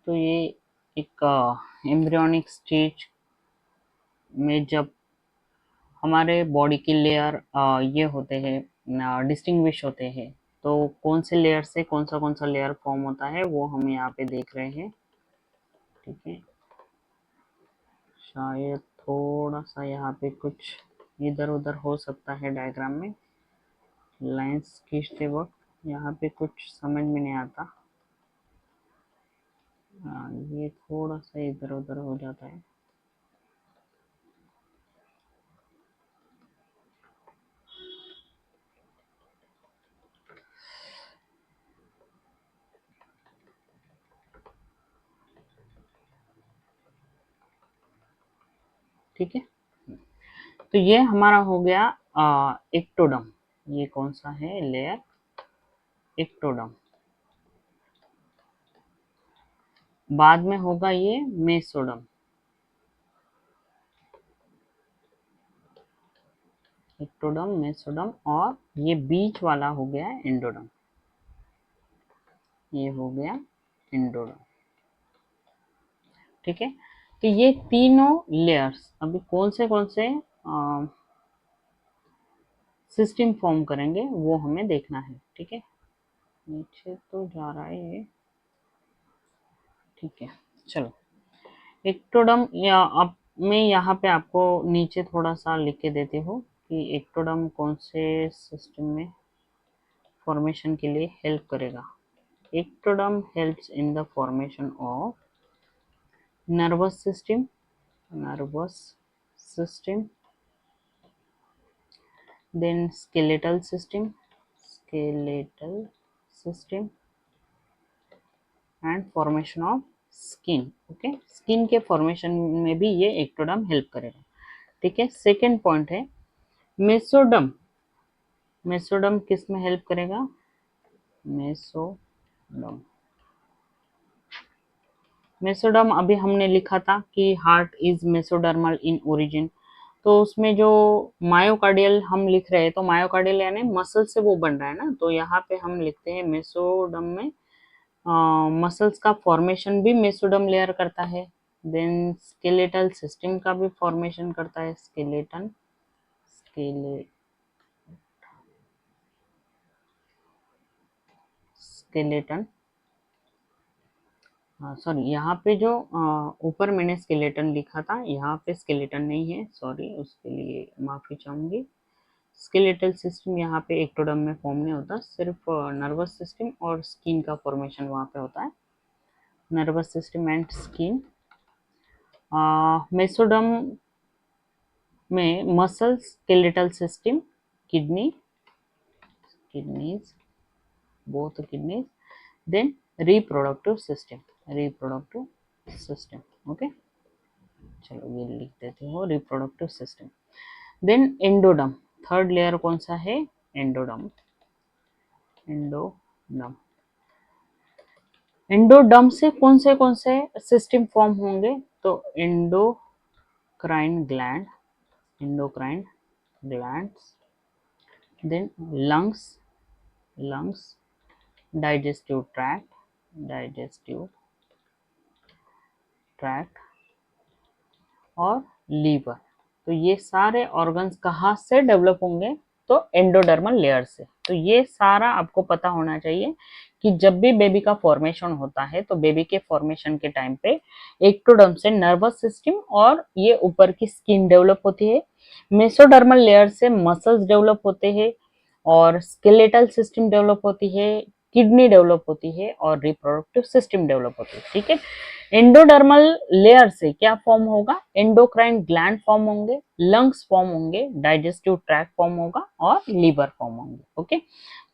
तो ये एक एम्ब्रियोनिक स्टेज में जब हमारे बॉडी की लेयर ये होते हैं, डिस्टिंग्विश होते हैं, तो कौन से लेयर से कौन सा लेयर फॉर्म होता है वो हम यहाँ पे देख रहे हैं। ठीक है, शायद थोड़ा सा यहाँ पे कुछ इधर उधर हो सकता है डायग्राम में, लाइंस खींचते वक्त यहाँ पे कुछ समझ में नहीं आता। ये थोड़ा सा इधर उधर हो जाता है। ठीक है। तो ये हमारा हो गया एक्टोडम। ये कौन सा है लेयर? एक्टोडम। बाद में होगा ये मेसोडम। एक्टोडम, मेसोडम, और ये बीच वाला हो गया एंडोडम। ये हो गया एंडोडम। ठीक है। तो ये तीनों लेयर्स अभी कौन से सिस्टम फॉर्म करेंगे वो हमें देखना है। ठीक है, नीचे तो जा रहा है ये। ठीक है, चलो। एक्टोडम, या अब मैं यहाँ पे आपको नीचे थोड़ा सा लिख के देती हूँ कि एक्टोडम कौन से सिस्टम में फॉर्मेशन के लिए हेल्प करेगा। Ectoderm helps in the formation of nervous system, then skeletal system, and formation of skin. Okay, skin के फॉर्मेशन में भी ये एक्टोडम हेल्प करेगा। ठीक है। सेकेंड पॉइंट है मेसोडम। मेसोडम किस में हेल्प करेगा? मेसोडम, मेसोडम अभी हमने लिखा था कि heart is mesodermal in origin. तो उसमें जो मायोकार्डियल हम लिख रहे हैं, तो मायोकार्डियल यानी मसल से वो बन रहा है ना, तो यहाँ पे हम लिखते हैं मेसोडम में मसल्स का फॉर्मेशन भी मेसोडम लेयर करता है। देन स्केलेटल सिस्टम का भी फॉर्मेशन करता है स्केलेटन, स्केलेटन। सॉरी, यहाँ पे जो ऊपर मैंने स्केलेटन लिखा था, यहाँ पे स्केलेटन नहीं है, सॉरी, उसके लिए माफी चाहूंगी। स्केलेटल सिस्टम यहाँ पे एक्टोडम में फॉर्म नहीं होता, सिर्फ नर्वस सिस्टम और स्किन का फॉर्मेशन वहाँ पे होता है। Nervous system and skin. Mesoderm में muscles, skeletal system, kidneys, both kidneys, then reproductive system. Okay, चलो ये लिख देते हो reproductive system. Then endoderm, third layer कौन सा है? एंडोडम। एंडोडम से कौन से सिस्टम फॉर्म होंगे? तो endocrine glands, then lungs, digestive tract और लीवर। तो ये सारे ऑर्गन्स कहाँ से डेवलप होंगे? तो एंडोडर्मल लेयर से। तो ये सारा आपको पता होना चाहिए कि जब भी बेबी का फॉर्मेशन होता है तो बेबी के फॉर्मेशन के टाइम पे एक्टोडर्म से नर्वस सिस्टम और ये ऊपर की स्किन डेवलप होती है, मेसोडर्मल लेयर से मसल्स डेवलप होते हैं और स्केलेटल सिस्टम डेवलप होती है, किडनी डेवलप होती है और रिप्रोडक्टिव सिस्टम डेवलप होती है। ठीक है। एंडोडर्मल लेयर से क्या फॉर्म होगा? एंडोक्राइन ग्लैंड फॉर्म होंगे, लंग्स फॉर्म होंगे, डाइजेस्टिव ट्रैक्ट फॉर्म होगा और लीवर फॉर्म होंगे। ओके,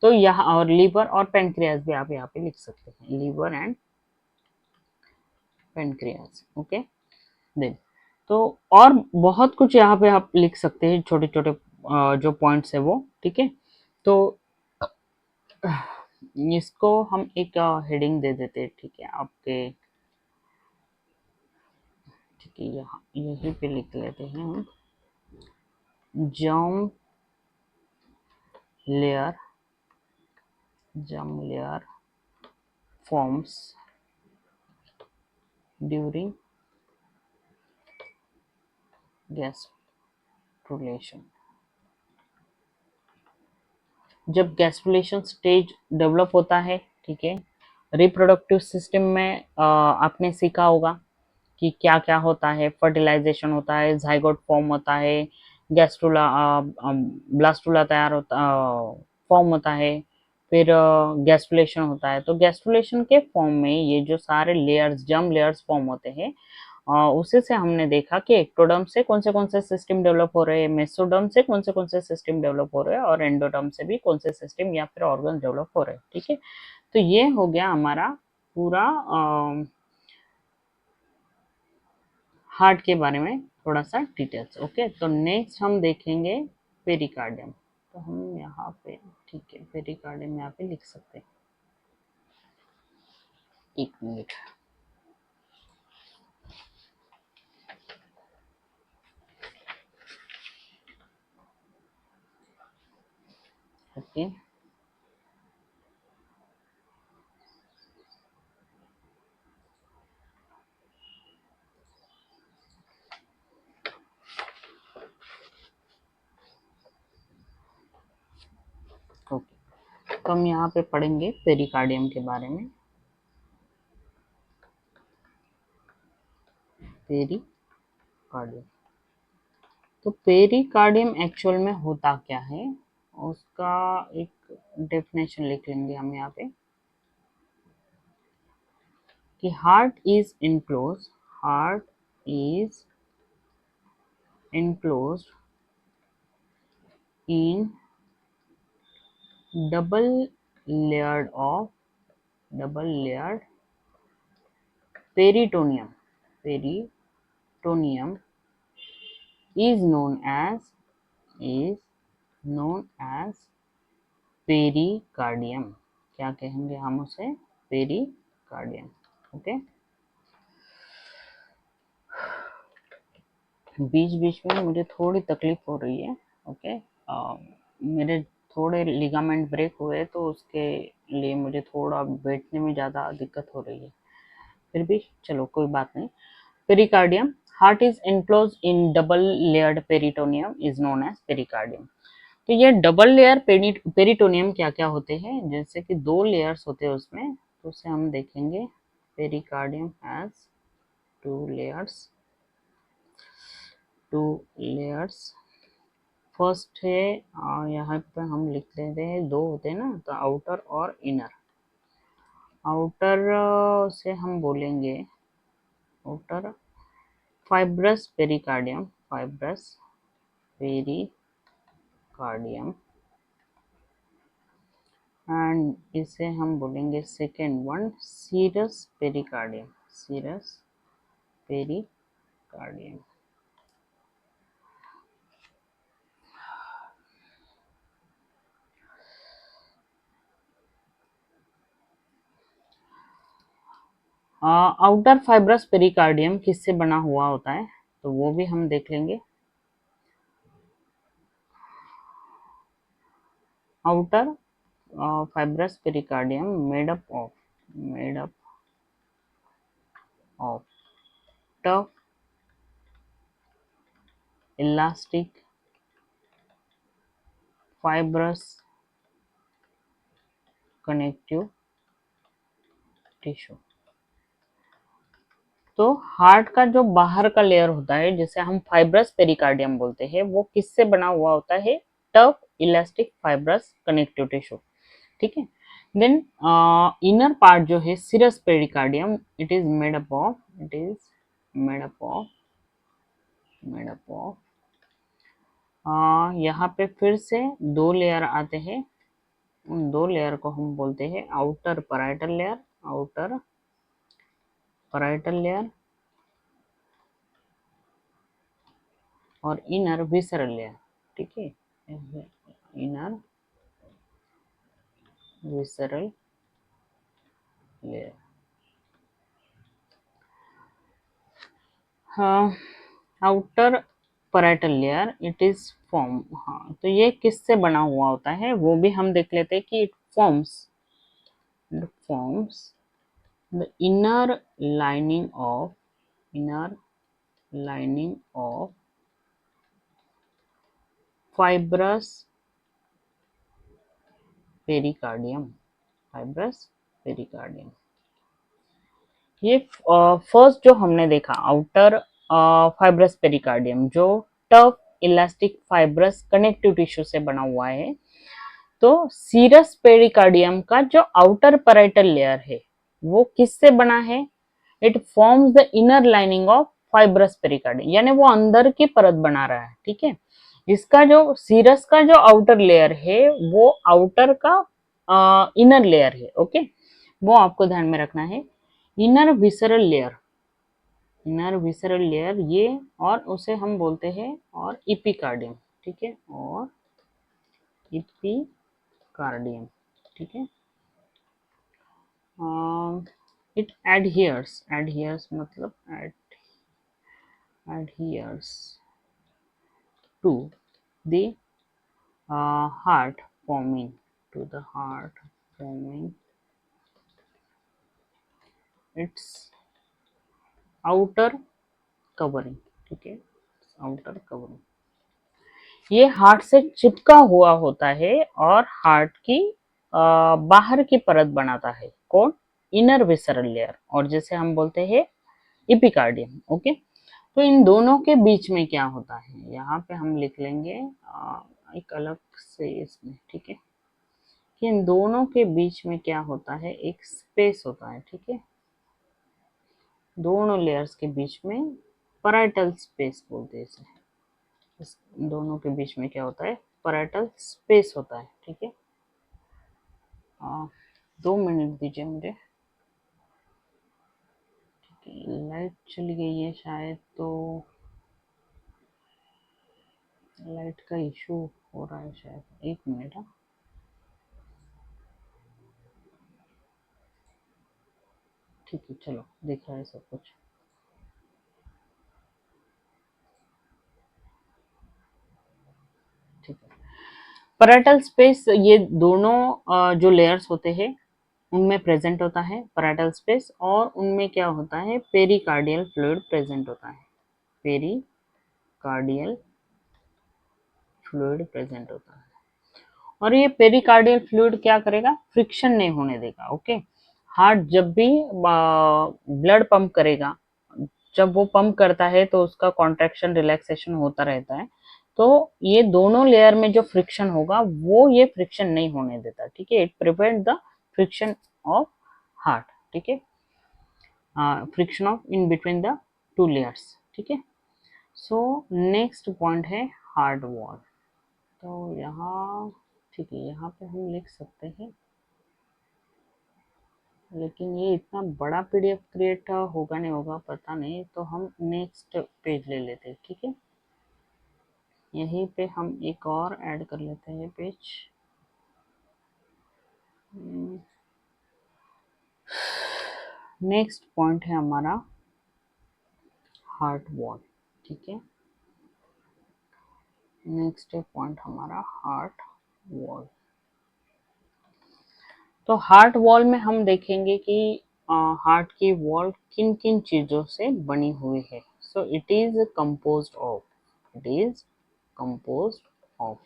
तो यहाँ और लीवर और पेनक्रियाज भी आप यहाँ पे लिख सकते हैं, liver and pancreas. Okay, then तो और बहुत कुछ यहाँ पे आप लिख सकते हैं, छोटे छोटे जो पॉइंट्स है वो। ठीक है, तो इसको हम एक हेडिंग दे देते हैं। ठीक है, आपके, ठीक है, यहाँ यहीं पे लिख लेते हैं हम, germ layer forms during gastrulation। जब गैस्ट्रुलेशन स्टेज डेवलप होता है, ठीक है, रिप्रोडक्टिव सिस्टम में आपने सीखा होगा कि क्या क्या होता है। फर्टिलाइजेशन होता है, जाइगोट फॉर्म होता है, गैस्ट्रुला ब्लास्टुला तैयार होता फॉर्म होता है, फिर गैस्ट्रुलेशन होता है। तो गैस्ट्रुलेशन के फॉर्म में ये जो सारे लेयर्स, जर्म लेयर्स फॉर्म होते हैं, उसी से हमने देखा कि एक्टोडर्म से कौन से सिस्टम डेवलप हो रहे हैं, मेसोडर्म से कौन से सिस्टम डेवलप हो रहे हैं और एंडोडर्म से भी कौन से सिस्टम या फिर ऑर्गन डेवलप हो रहे हैं। ठीक है, तो ये हो गया हमारा पूरा हार्ट के बारे में थोड़ा सा डिटेल्स। ओके, तो नेक्स्ट हम देखेंगे पेरिकार्डियम। तो हम यहाँ पे, ठीक है, पेरिकार्डियम यहाँ पे लिख सकते हैं। एक मिनट। ओके, ओके, तो हम यहाँ पे पढ़ेंगे पेरिकार्डियम के बारे में। पेरिकार्डियम, तो पेरिकार्डियम एक्चुअल में होता क्या है, उसका एक डेफिनेशन लिख लेंगे हम यहाँ पे कि heart is enclose, heart is enclosed in double layered peritoneum. Peritoneum is known as pericardium. क्या कहेंगे हम उसे? पेरिकार्डियम। ओके, बीच बीच में मुझे थोड़ी तकलीफ हो रही है। ओके, मेरे थोड़े लिगामेंट ब्रेक हुए, तो उसके लिए मुझे थोड़ा बैठने में ज़्यादा दिक्कत हो रही है। फिर भी चलो, कोई बात नहीं। Pericardium, heart is enclose in double layered peritoneum is known as pericardium. तो ये डबल लेयर पेरिटोनियम क्या क्या होते हैं, जैसे कि 2 लेयर्स होते हैं उसमें, तो उसे हम देखेंगे। Pericardium has 2 layers. फर्स्ट है, यहाँ पे हम लिख लेते हैं, 2 होते हैं ना, तो आउटर और इनर। आउटर से हम बोलेंगे outer fibrous pericardium, fibrous pericardium, and इसे हम बोलेंगे second one serous pericardium, serous pericardium. Outer fibrous pericardium किससे बना हुआ होता है, तो वो भी हम देख लेंगे। Outer fibrous pericardium made up of tough elastic fibrous connective tissue। तो हार्ट का जो बाहर का लेयर होता है, जिसे हम फाइब्रस पेरिकार्डियम बोलते हैं, वो किससे बना हुआ होता है? Tough elastic fibrous connective tissue. ठीक है, देन इनर पार्ट जो है serous pericardium, it is made up of यहाँ पे फिर से 2 लेयर आते हैं। उन 2 लेयर को हम बोलते हैं आउटर पैराइटल लेयर और इनर विसरल लेयर। ठीक है, इनर विसरल लेयर। हाँ, outer parietal layer it is form. हाँ, तो ये किससे बना हुआ होता है, वो भी हम देख लेते हैं कि it forms the inner lining of fibrous pericardium, ये फर्स्ट जो हमने देखा आउटर फाइब्रस पेरिकार्डियम, जो tough elastic fibrous connective tissue से बना हुआ है। तो सीरस पेरिकार्डियम का जो आउटर पैराइटल लेयर है, वो किससे बना है? It forms the inner lining of fibrous pericardium, यानी वो अंदर की परत बना रहा है। ठीक है, इसका जो सीरस का जो आउटर लेयर है, वो आउटर का इनर लेयर है। ओके, वो आपको ध्यान में रखना है। Inner visceral layer, inner visceral layer ये, और उसे हम बोलते हैं और इपिकार्डियम, ठीक है, और इपिकार्डियम, ठीक है। इट एडहियर्स मतलब adheres to the heart, forming to the heart, forming its outer covering, ठीक है, आउटर कवरिंग। ये हार्ट से चिपका हुआ होता है और हार्ट की बाहर की परत बनाता है, कौन? इनर विसरल लेयर, और जैसे हम बोलते हैं इपिकार्डियम, ओके। तो इन दोनों के बीच में क्या होता है, यहाँ पे हम लिख लेंगे एक अलग से इसमें, ठीक है, कि इन दोनों के बीच में क्या होता है, एक स्पेस होता है, ठीक है। दोनों लेयर्स के बीच में पैराइटल स्पेस बोलते हैं इसे। इस दोनों के बीच में क्या होता है, पैराइटल स्पेस होता है, ठीक है। 2 मिनट दीजिए मुझे, ठीक है। लाइट चली गई है शायद, तो लाइट का इशू हो रहा है शायद, 1 मिनट। ठीक है, चलो दिख रहा है सब कुछ, ठीक है। पैराइटल स्पेस ये दोनों जो लेयर्स होते हैं उनमें प्रेजेंट होता है पैराइटल स्पेस, और उनमें क्या होता है, पेरिकार्डियल फ्लूइड प्रेजेंट होता है, पेरिकार्डियल फ्लूइड प्रेजेंट होता है। और ये पेरिकार्डियल फ्लूइड क्या करेगा, फ्रिक्शन नहीं होने देगा, ओके। हार्ट जब भी ब्लड पंप करेगा, जब वो पंप करता है तो उसका कॉन्ट्रैक्शन रिलैक्सेशन होता रहता है, तो ये दोनों लेयर में जो फ्रिक्शन होगा वो ये फ्रिक्शन नहीं होने देता, ठीक है। It prevent the friction of heart, ठीक है, friction of in between the two layers, ठीक है। सो नेक्स्ट पॉइंट है हार्ड वॉल। तो यहाँ ठीक है, यहाँ पे हम लिख सकते हैं, लेकिन ये इतना बड़ा पीडीएफ क्रिएट होगा नहीं होगा पता नहीं, तो हम नेक्स्ट पेज ले लेते हैं, ठीक है। यहीं पे हम एक और ऐड कर लेते हैं पेज। नेक्स्ट पॉइंट है हमारा हार्ट वॉल, ठीक है। नेक्स्ट पॉइंट हमारा हार्ट वॉल। तो हार्ट वॉल में हम देखेंगे कि हार्ट की वॉल किन किन चीजों से बनी हुई है। सो it is composed of, it is composed of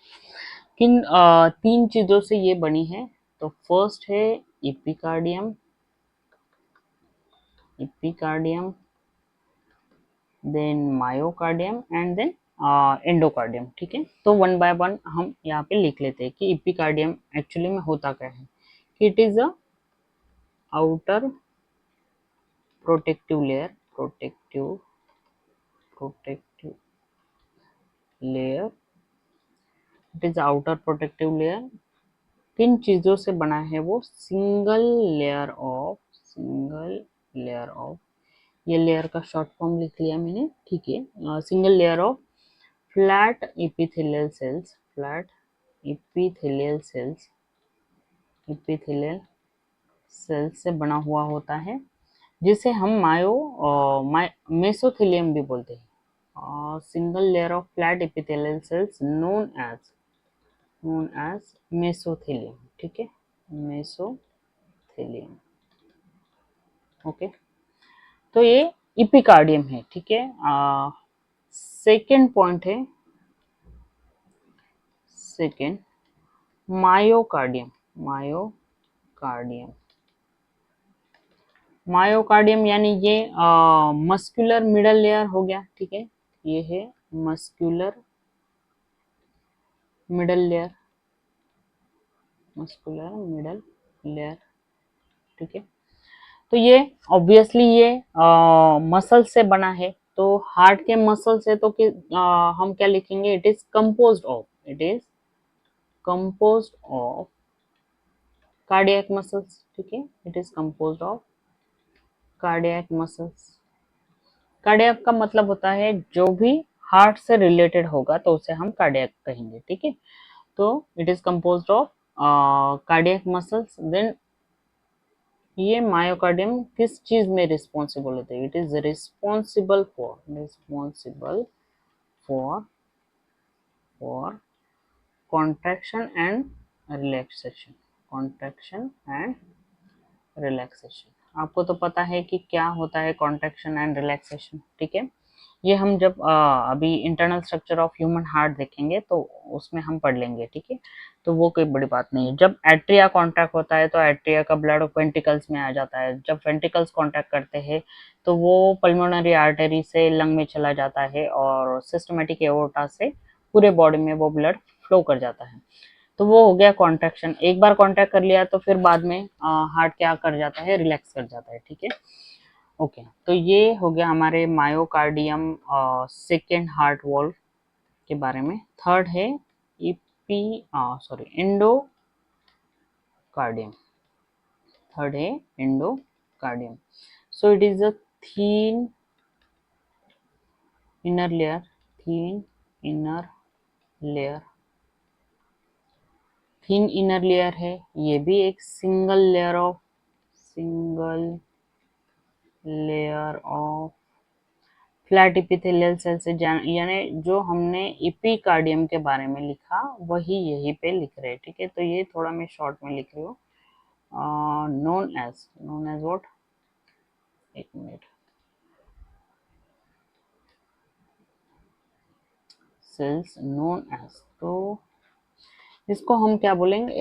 kin 3 चीजों से ये बनी है। तो फर्स्ट है epicardium, epicardium, then myocardium and then endocardium, ठीक है। तो वन बाय वन हम यहाँ पे लिख लेते हैं कि इपिकार्डियम एक्चुअली में होता क्या है, कि it is a outer protective layer, protective layer, it is outer protective layer. किन चीजों से बना है वो, single layer of, single layer of, ये लेयर का शॉर्ट फॉर्म लिख लिया मैंने, ठीक है। Single layer of flat epithelial sales, flat epithelial sales, epithelial cells से बना हुआ होता है, जिसे हम मेसोथेलियम भी बोलते हैं। Single layer of flat epithelial cells known as mesothelium, ठीक है, मेसोथेलियम, ओके। तो ये इपिकार्डियम है, ठीक है। सेकेंड पॉइंट है, सेकेंड मायोकार्डियम, मायोकार्डियम, मायोकार्डियम यानी ये मस्कुलर मिडल लेयर हो गया, ठीक है। ये है muscular middle layer, muscular middle layer, ठीक है। तो ये ऑब्वियसली ये मसल से बना है, तो हार्ट के मसल से तो हम क्या लिखेंगे, it is composed of, it is composed of cardiac muscles, ठीक है, it is composed of cardiac muscles, cardiac का मतलब होता है जो भी हार्ट से रिलेटेड होगा तो उसे हम कार्डियक कहेंगे, ठीक है। तो it is composed of cardiac muscles. Then ये मायोकार्डियम किस चीज में रिस्पॉन्सिबल होते हैं? It is responsible for contraction and relaxation, contraction and relaxation. आपको तो पता है कि क्या होता है कॉन्ट्रैक्शन एंड रिलैक्सेशन, ठीक है। ये हम जब अभी internal structure of human heart देखेंगे तो उसमें हम पढ़ लेंगे, ठीक है। तो वो कोई बड़ी बात नहीं है। जब एट्रिया कॉन्ट्रैक्ट होता है तो एट्रिया का ब्लड वेंट्रिकल्स में आ जाता है। जब वेंट्रिकल्स कॉन्ट्रैक्ट करते हैं तो वो पल्मोनरी आर्टरी से लंग में चला जाता है और सिस्टमेटिक एओर्टा से पूरे बॉडी में वो ब्लड फ्लो कर जाता है। तो वो हो गया कॉन्ट्रैक्शन। एक बार कॉन्ट्रैक्ट कर लिया तो फिर बाद में हार्ट क्या कर जाता है, रिलैक्स कर जाता है, ठीक है। ओके, तो ये हो गया हमारे मायोकार्डियम सेकेंड हार्ट वॉल के बारे में। थर्ड है इपी सॉरी एंडोकार्डियम। थर्ड है endocardium. So it is a thin inner layer, thin inner layer, thin inner layer है। ये भी एक single layer of flat epithelial cell से, यानी जो हमने इपिकार्डियम के बारे में लिखा वही यहीं पे लिख रहे हैं, ठीक है। तो ये थोड़ा मैं शॉर्ट में लिख रही हूँ। नोन एज व्हाट, एक मिनट, सेल्स नोन एज, तो इसको हम क्या बोलेंगे,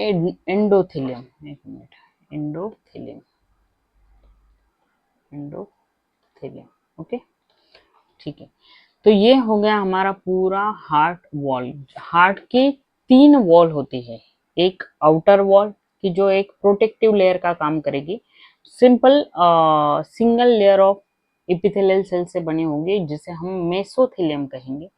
एंडोथेलियम। एक मिनट, एंडोथेलियम, एंडोथेलियम, ओके, ठीक है। तो ये हो गया हमारा पूरा हार्ट वॉल। हार्ट की तीन वॉल होती है। एक आउटर वॉल की जो एक प्रोटेक्टिव लेयर का काम करेगी, simple single layer of epithelial cell से बनी होगी जिसे हम मेसोथेलियम कहेंगे।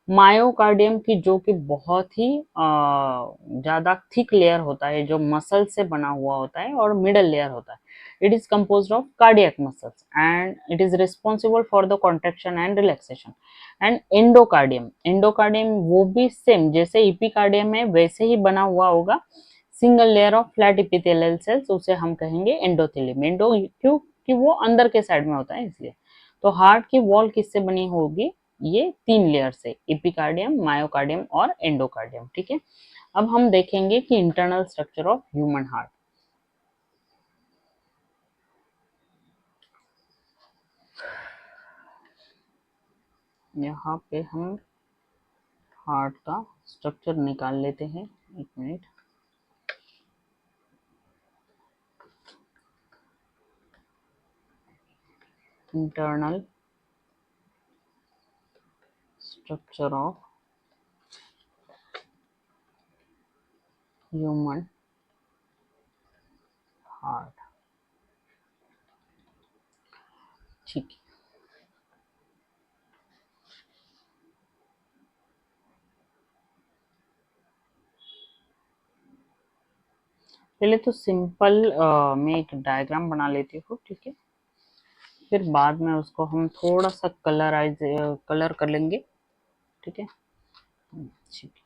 मायोकार्डियम की जो कि बहुत ही ज्यादा थिक लेयर होता है, जो मसल से बना हुआ होता है और मिडल लेयर होता है। It is composed of cardiac muscles and it is responsible for the contraction and relaxation. And endocardium वो भी सेम जैसे इपिकार्डियम है वैसे ही बना हुआ होगा, single layer of flat epithelial cells, उसे हम कहेंगे एंडोथेलियम। एंडो क्यों कि वो अंदर के साइड में होता है इसलिए। तो हार्ट की वॉल किससे बनी होगी, ये तीन लेयर से, एपिकार्डियम, मायोकार्डियम और एंडोकार्डियम, ठीक है। अब हम देखेंगे कि internal structure of human heart. यहाँ पे हम हार्ट का स्ट्रक्चर निकाल लेते हैं, एक minute. Internal structure of human heart, ठीक है। पहले तो सिंपल मैं एक डायग्राम बना लेती हूँ, ठीक है। फिर बाद में उसको हम थोड़ा सा कलर कर लेंगे, ठीक है। ठीक है।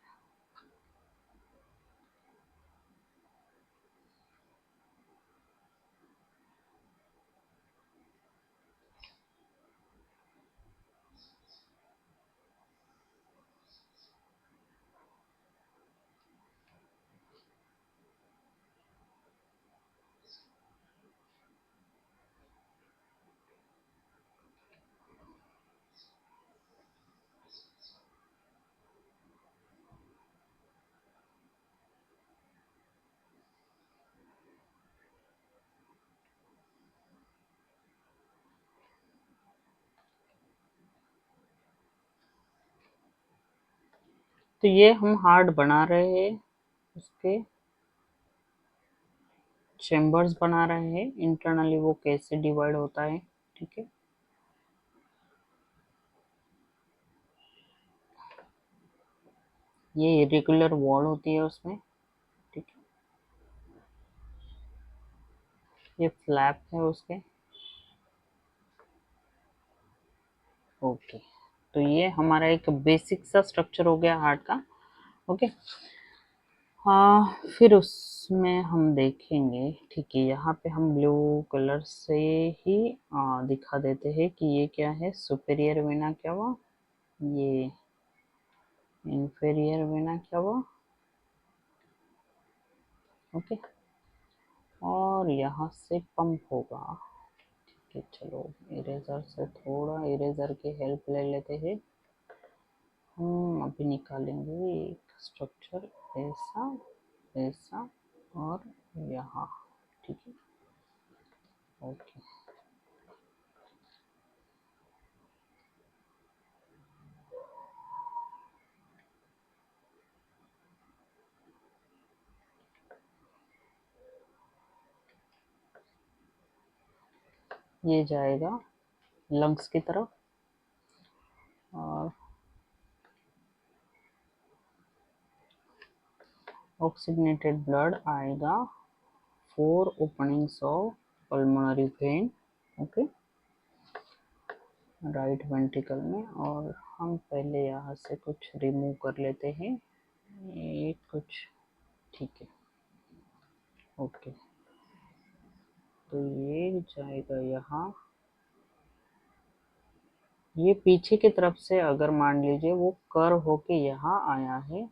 तो ये हम हार्ट बना रहे हैं, उसके चेम्बर्स बना रहे हैं, इंटरनली वो कैसे डिवाइड होता है, ठीक है। ये इरेगुलर वॉल होती है उसमें, ठीक है। ये फ्लैप है उसके, ओके, तो ये हमारा एक बेसिक सा स्ट्रक्चर हो गया हार्ट का। ओके, हाँ, फिर उसमें हम देखेंगे, ठीक है, यहाँ पे हम ब्लू कलर से ही दिखा देते हैं कि ये क्या है, सुपेरियर वेना क्या हुआ, ये इंफेरियर वेना क्या हुआ। ओके, और यहाँ से पंप होगा। ठीक है, चलो इरेजर से थोड़ा इरेजर की हेल्प ले लेते हैं। हम अभी निकालेंगे एक स्ट्रक्चर, ऐसा ऐसा और यहाँ। ठीक है, ओके, ये जाएगा लंग्स की तरफ और ऑक्सीजनेटेड ब्लड आएगा 4 openings of pulmonary vein, okay, right ventricle में। और हम पहले यहाँ से कुछ रिमूव कर लेते हैं, ये कुछ, ठीक है, ओके, तो ये जाएगा यहाँ। ये पीछे की तरफ से अगर मान लीजिए वो कर्व होके यहाँ आया है,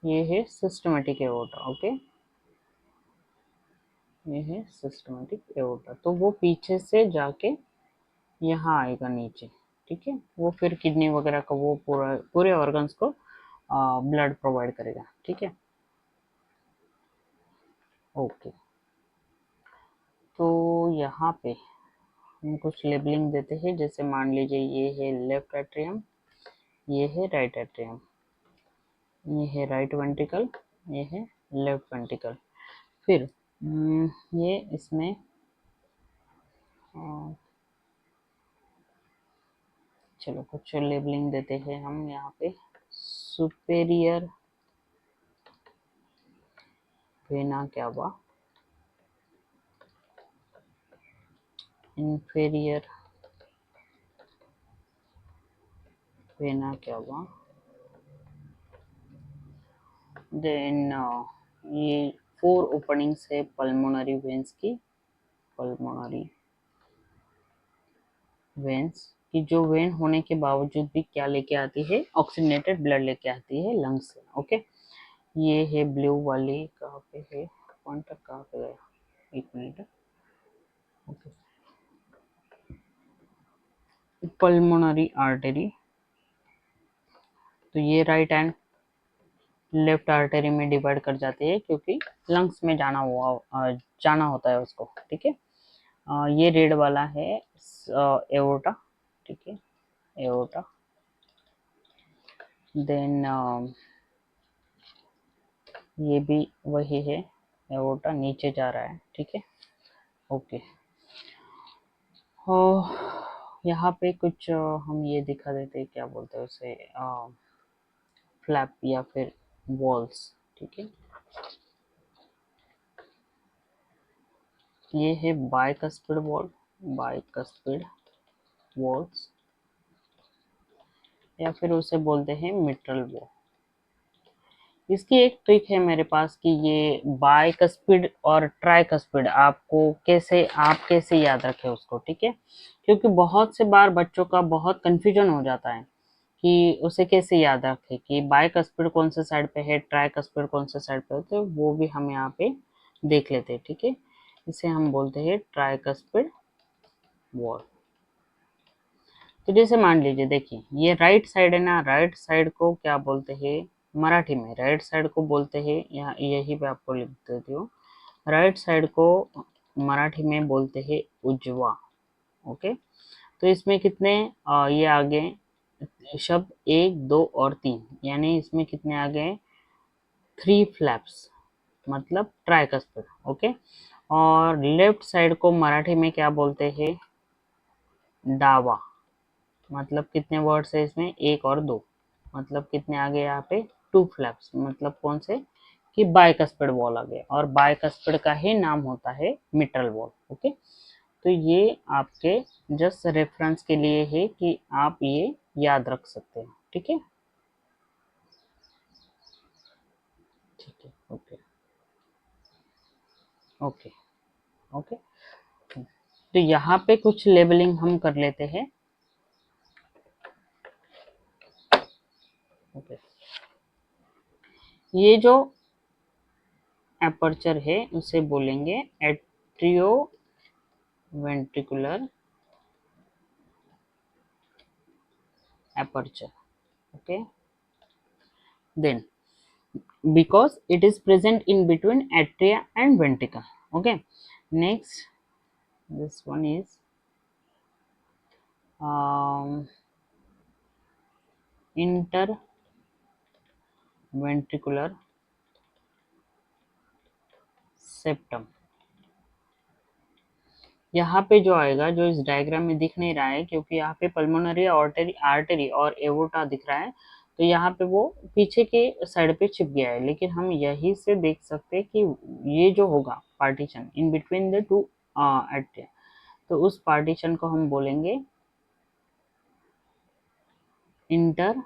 ये है सिस्टमेटिक एओर्टा। ओके, ये है सिस्टमेटिक एओर्टा, तो वो पीछे से जाके यहाँ आएगा नीचे। ठीक है, वो फिर किडनी वगैरह का वो पूरे ऑर्गन्स को ब्लड प्रोवाइड करेगा। ठीक है, ओके, तो यहाँ पे हम कुछ लेबलिंग देते हैं, जैसे मान लीजिए ये है लेफ्ट एट्रियम, ये है राइट एट्रियम, ये है राइट वेंट्रिकल, ये है लेफ्ट वेंट्रिकल। फिर ये इसमें चलो कुछ लेबलिंग देते हैं हम यहाँ पे। Superior vena cava, inferior vena cava, then ये 4 ओपनिंग्स है पल्मोनरी वेन्स की, पल्मोनरी वेन्स की, जो वेन होने के बावजूद भी क्या लेके आती है, ऑक्सीजनेटेड ब्लड लेके आती है लंग्स से। ओके, ये है ब्लू वाली, कहाँ पे है पॉइंटर, कहाँ पे गया, एक मिनट। ओके, पल्मोनरी आर्टरी, तो ये राइट एंड लेफ्ट आर्टरी में डिवाइड कर जाती है, क्योंकि लंग्स में जाना होता है उसको। ठीक है, ये रेड वाला है एओर्टा। ठीक है, एओर्टा, देन ये भी वही है, एओर्टा नीचे जा रहा है। ठीक है, ओके, यहाँ पे कुछ हम ये दिखा देते हैं, क्या बोलते हैं उसे, फ्लैप या फिर वॉल्स। ठीक है, ये है बाइकस्पिड वॉल, बाइकस्पिड वॉल्स, या फिर उसे बोलते हैं मिट्रल वॉल। इसकी एक ट्रिक है मेरे पास कि ये बाइकस्पिड और ट्राइकस्पिड आप कैसे याद रखें उसको। ठीक है, क्योंकि बहुत से बार बच्चों का बहुत कंफ्यूजन हो जाता है कि उसे कैसे याद रखें कि बाइकस्पिड कौन से साइड पे है, ट्राइकस्पिड कौन से साइड पे है, तो वो भी हम यहाँ पे देख लेते हैं। ठीक है, इसे हम बोलते हैं ट्राइकस्पिड वॉल। तो जैसे मान लीजिए, देखिए ये राइट साइड है ना, राइट साइड को क्या बोलते हैं मराठी में, राइट साइड को बोलते हैं, यहाँ यही पे आपको लिख देती हूँ, राइट साइड को मराठी में बोलते हैं उजवा। ओके, तो इसमें कितने ये आ गए शब्द, 1 2 और 3, यानी इसमें कितने आ गए, 3 फ्लैप्स, मतलब ट्राइकस्पिड। ओके, और लेफ्ट साइड को मराठी में क्या बोलते हैं, डावा, मतलब कितने वर्ड्स है इसमें, 1 और 2, मतलब कितने आ गए यहाँ पे, 2 फ्लैप्स, मतलब कौन से, कि बाइकस्पिड वॉल आ गया, और बाइकस्पिड का ही नाम होता है मिट्रल वॉल। ओके, तो ये आपके जस्ट रेफरेंस के लिए है कि आप ये याद रख सकते हैं। ठीक है, ठीक है, ओके ओके ओके। तो यहाँ पे कुछ लेबलिंग हम कर लेते हैं। ओके, ये जो एपर्चर है उसे बोलेंगे atrio ventricular aperture। okay, then because it is present in between atria and ventricle। okay, next this one is interventricular septum। यहाँ पे जो आएगा, जो इस डायग्राम में दिख नहीं रहा है क्योंकि यहाँ पे पल्मोनरी आर्टरी और एवोटा दिख रहा है, तो यहाँ पे वो पीछे के साइड पे छिप गया है, लेकिन हम यही से देख सकते हैं कि ये जो होगा partition in between the two atria, तो उस पार्टीशन को हम बोलेंगे inter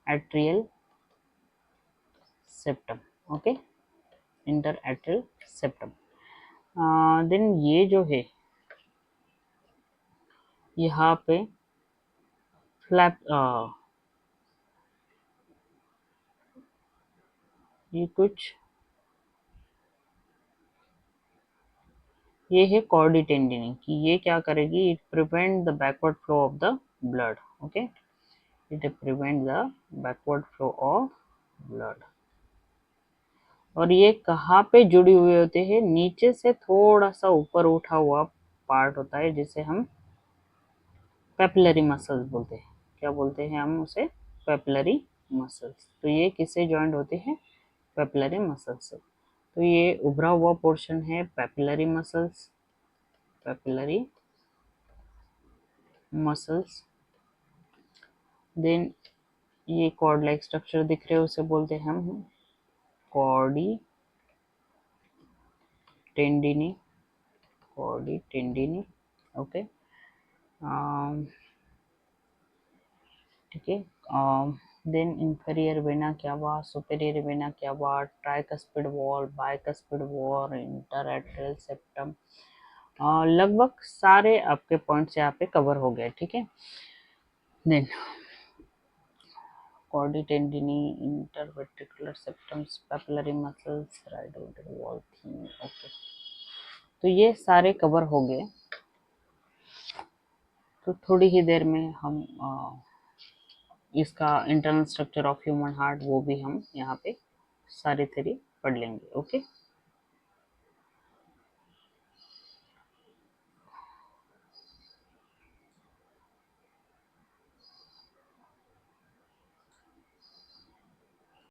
atrial septum. Okay, inter atrial septum. Then ये जो है यहाँ पे फ्लैप, ये कुछ ये है कॉर्डी टेंडिनी कि ये क्या करेगी, it prevent the backward flow of the blood. Okay, it prevent the backward flow of blood. और ये कहाँ पे जुड़ी हुए होते हैं, नीचे से थोड़ा सा ऊपर उठा हुआ पार्ट होता है जिसे हम पेपिलरी मसल्स बोलते हैं। क्या बोलते हैं हम उसे, पेपिलरी मसल्स। तो ये किससे ज्वाइंट होते हैं, पेपिलरी मसल्स से। तो ये उभरा हुआ पोर्शन है papillary muscles, papillary muscles. Then ये कॉर्ड लाइक स्ट्रक्चर दिख रहे हैं उसे बोलते हैं हम कॉर्डी टेंडिनी, कॉर्डी टेंडिनी। ओके, ठीक है। देन इंफीरियर वेना क्या हुआ, सुपेरियर वेना क्या हुआ, tricuspid wall, bicuspid valve, interatrial septum, लगभग सारे आपके पॉइंट्स यहाँ पे कवर हो गए। ठीक है, then chordae tendineae, interventricular septums, papillary muscles, right wall theme. Okay, तो ये सारे कवर हो गए। तो थोड़ी ही देर में हम इसका internal structure of human heart वो भी हम यहाँ पे सारी थ्योरी पढ़ लेंगे। ओके।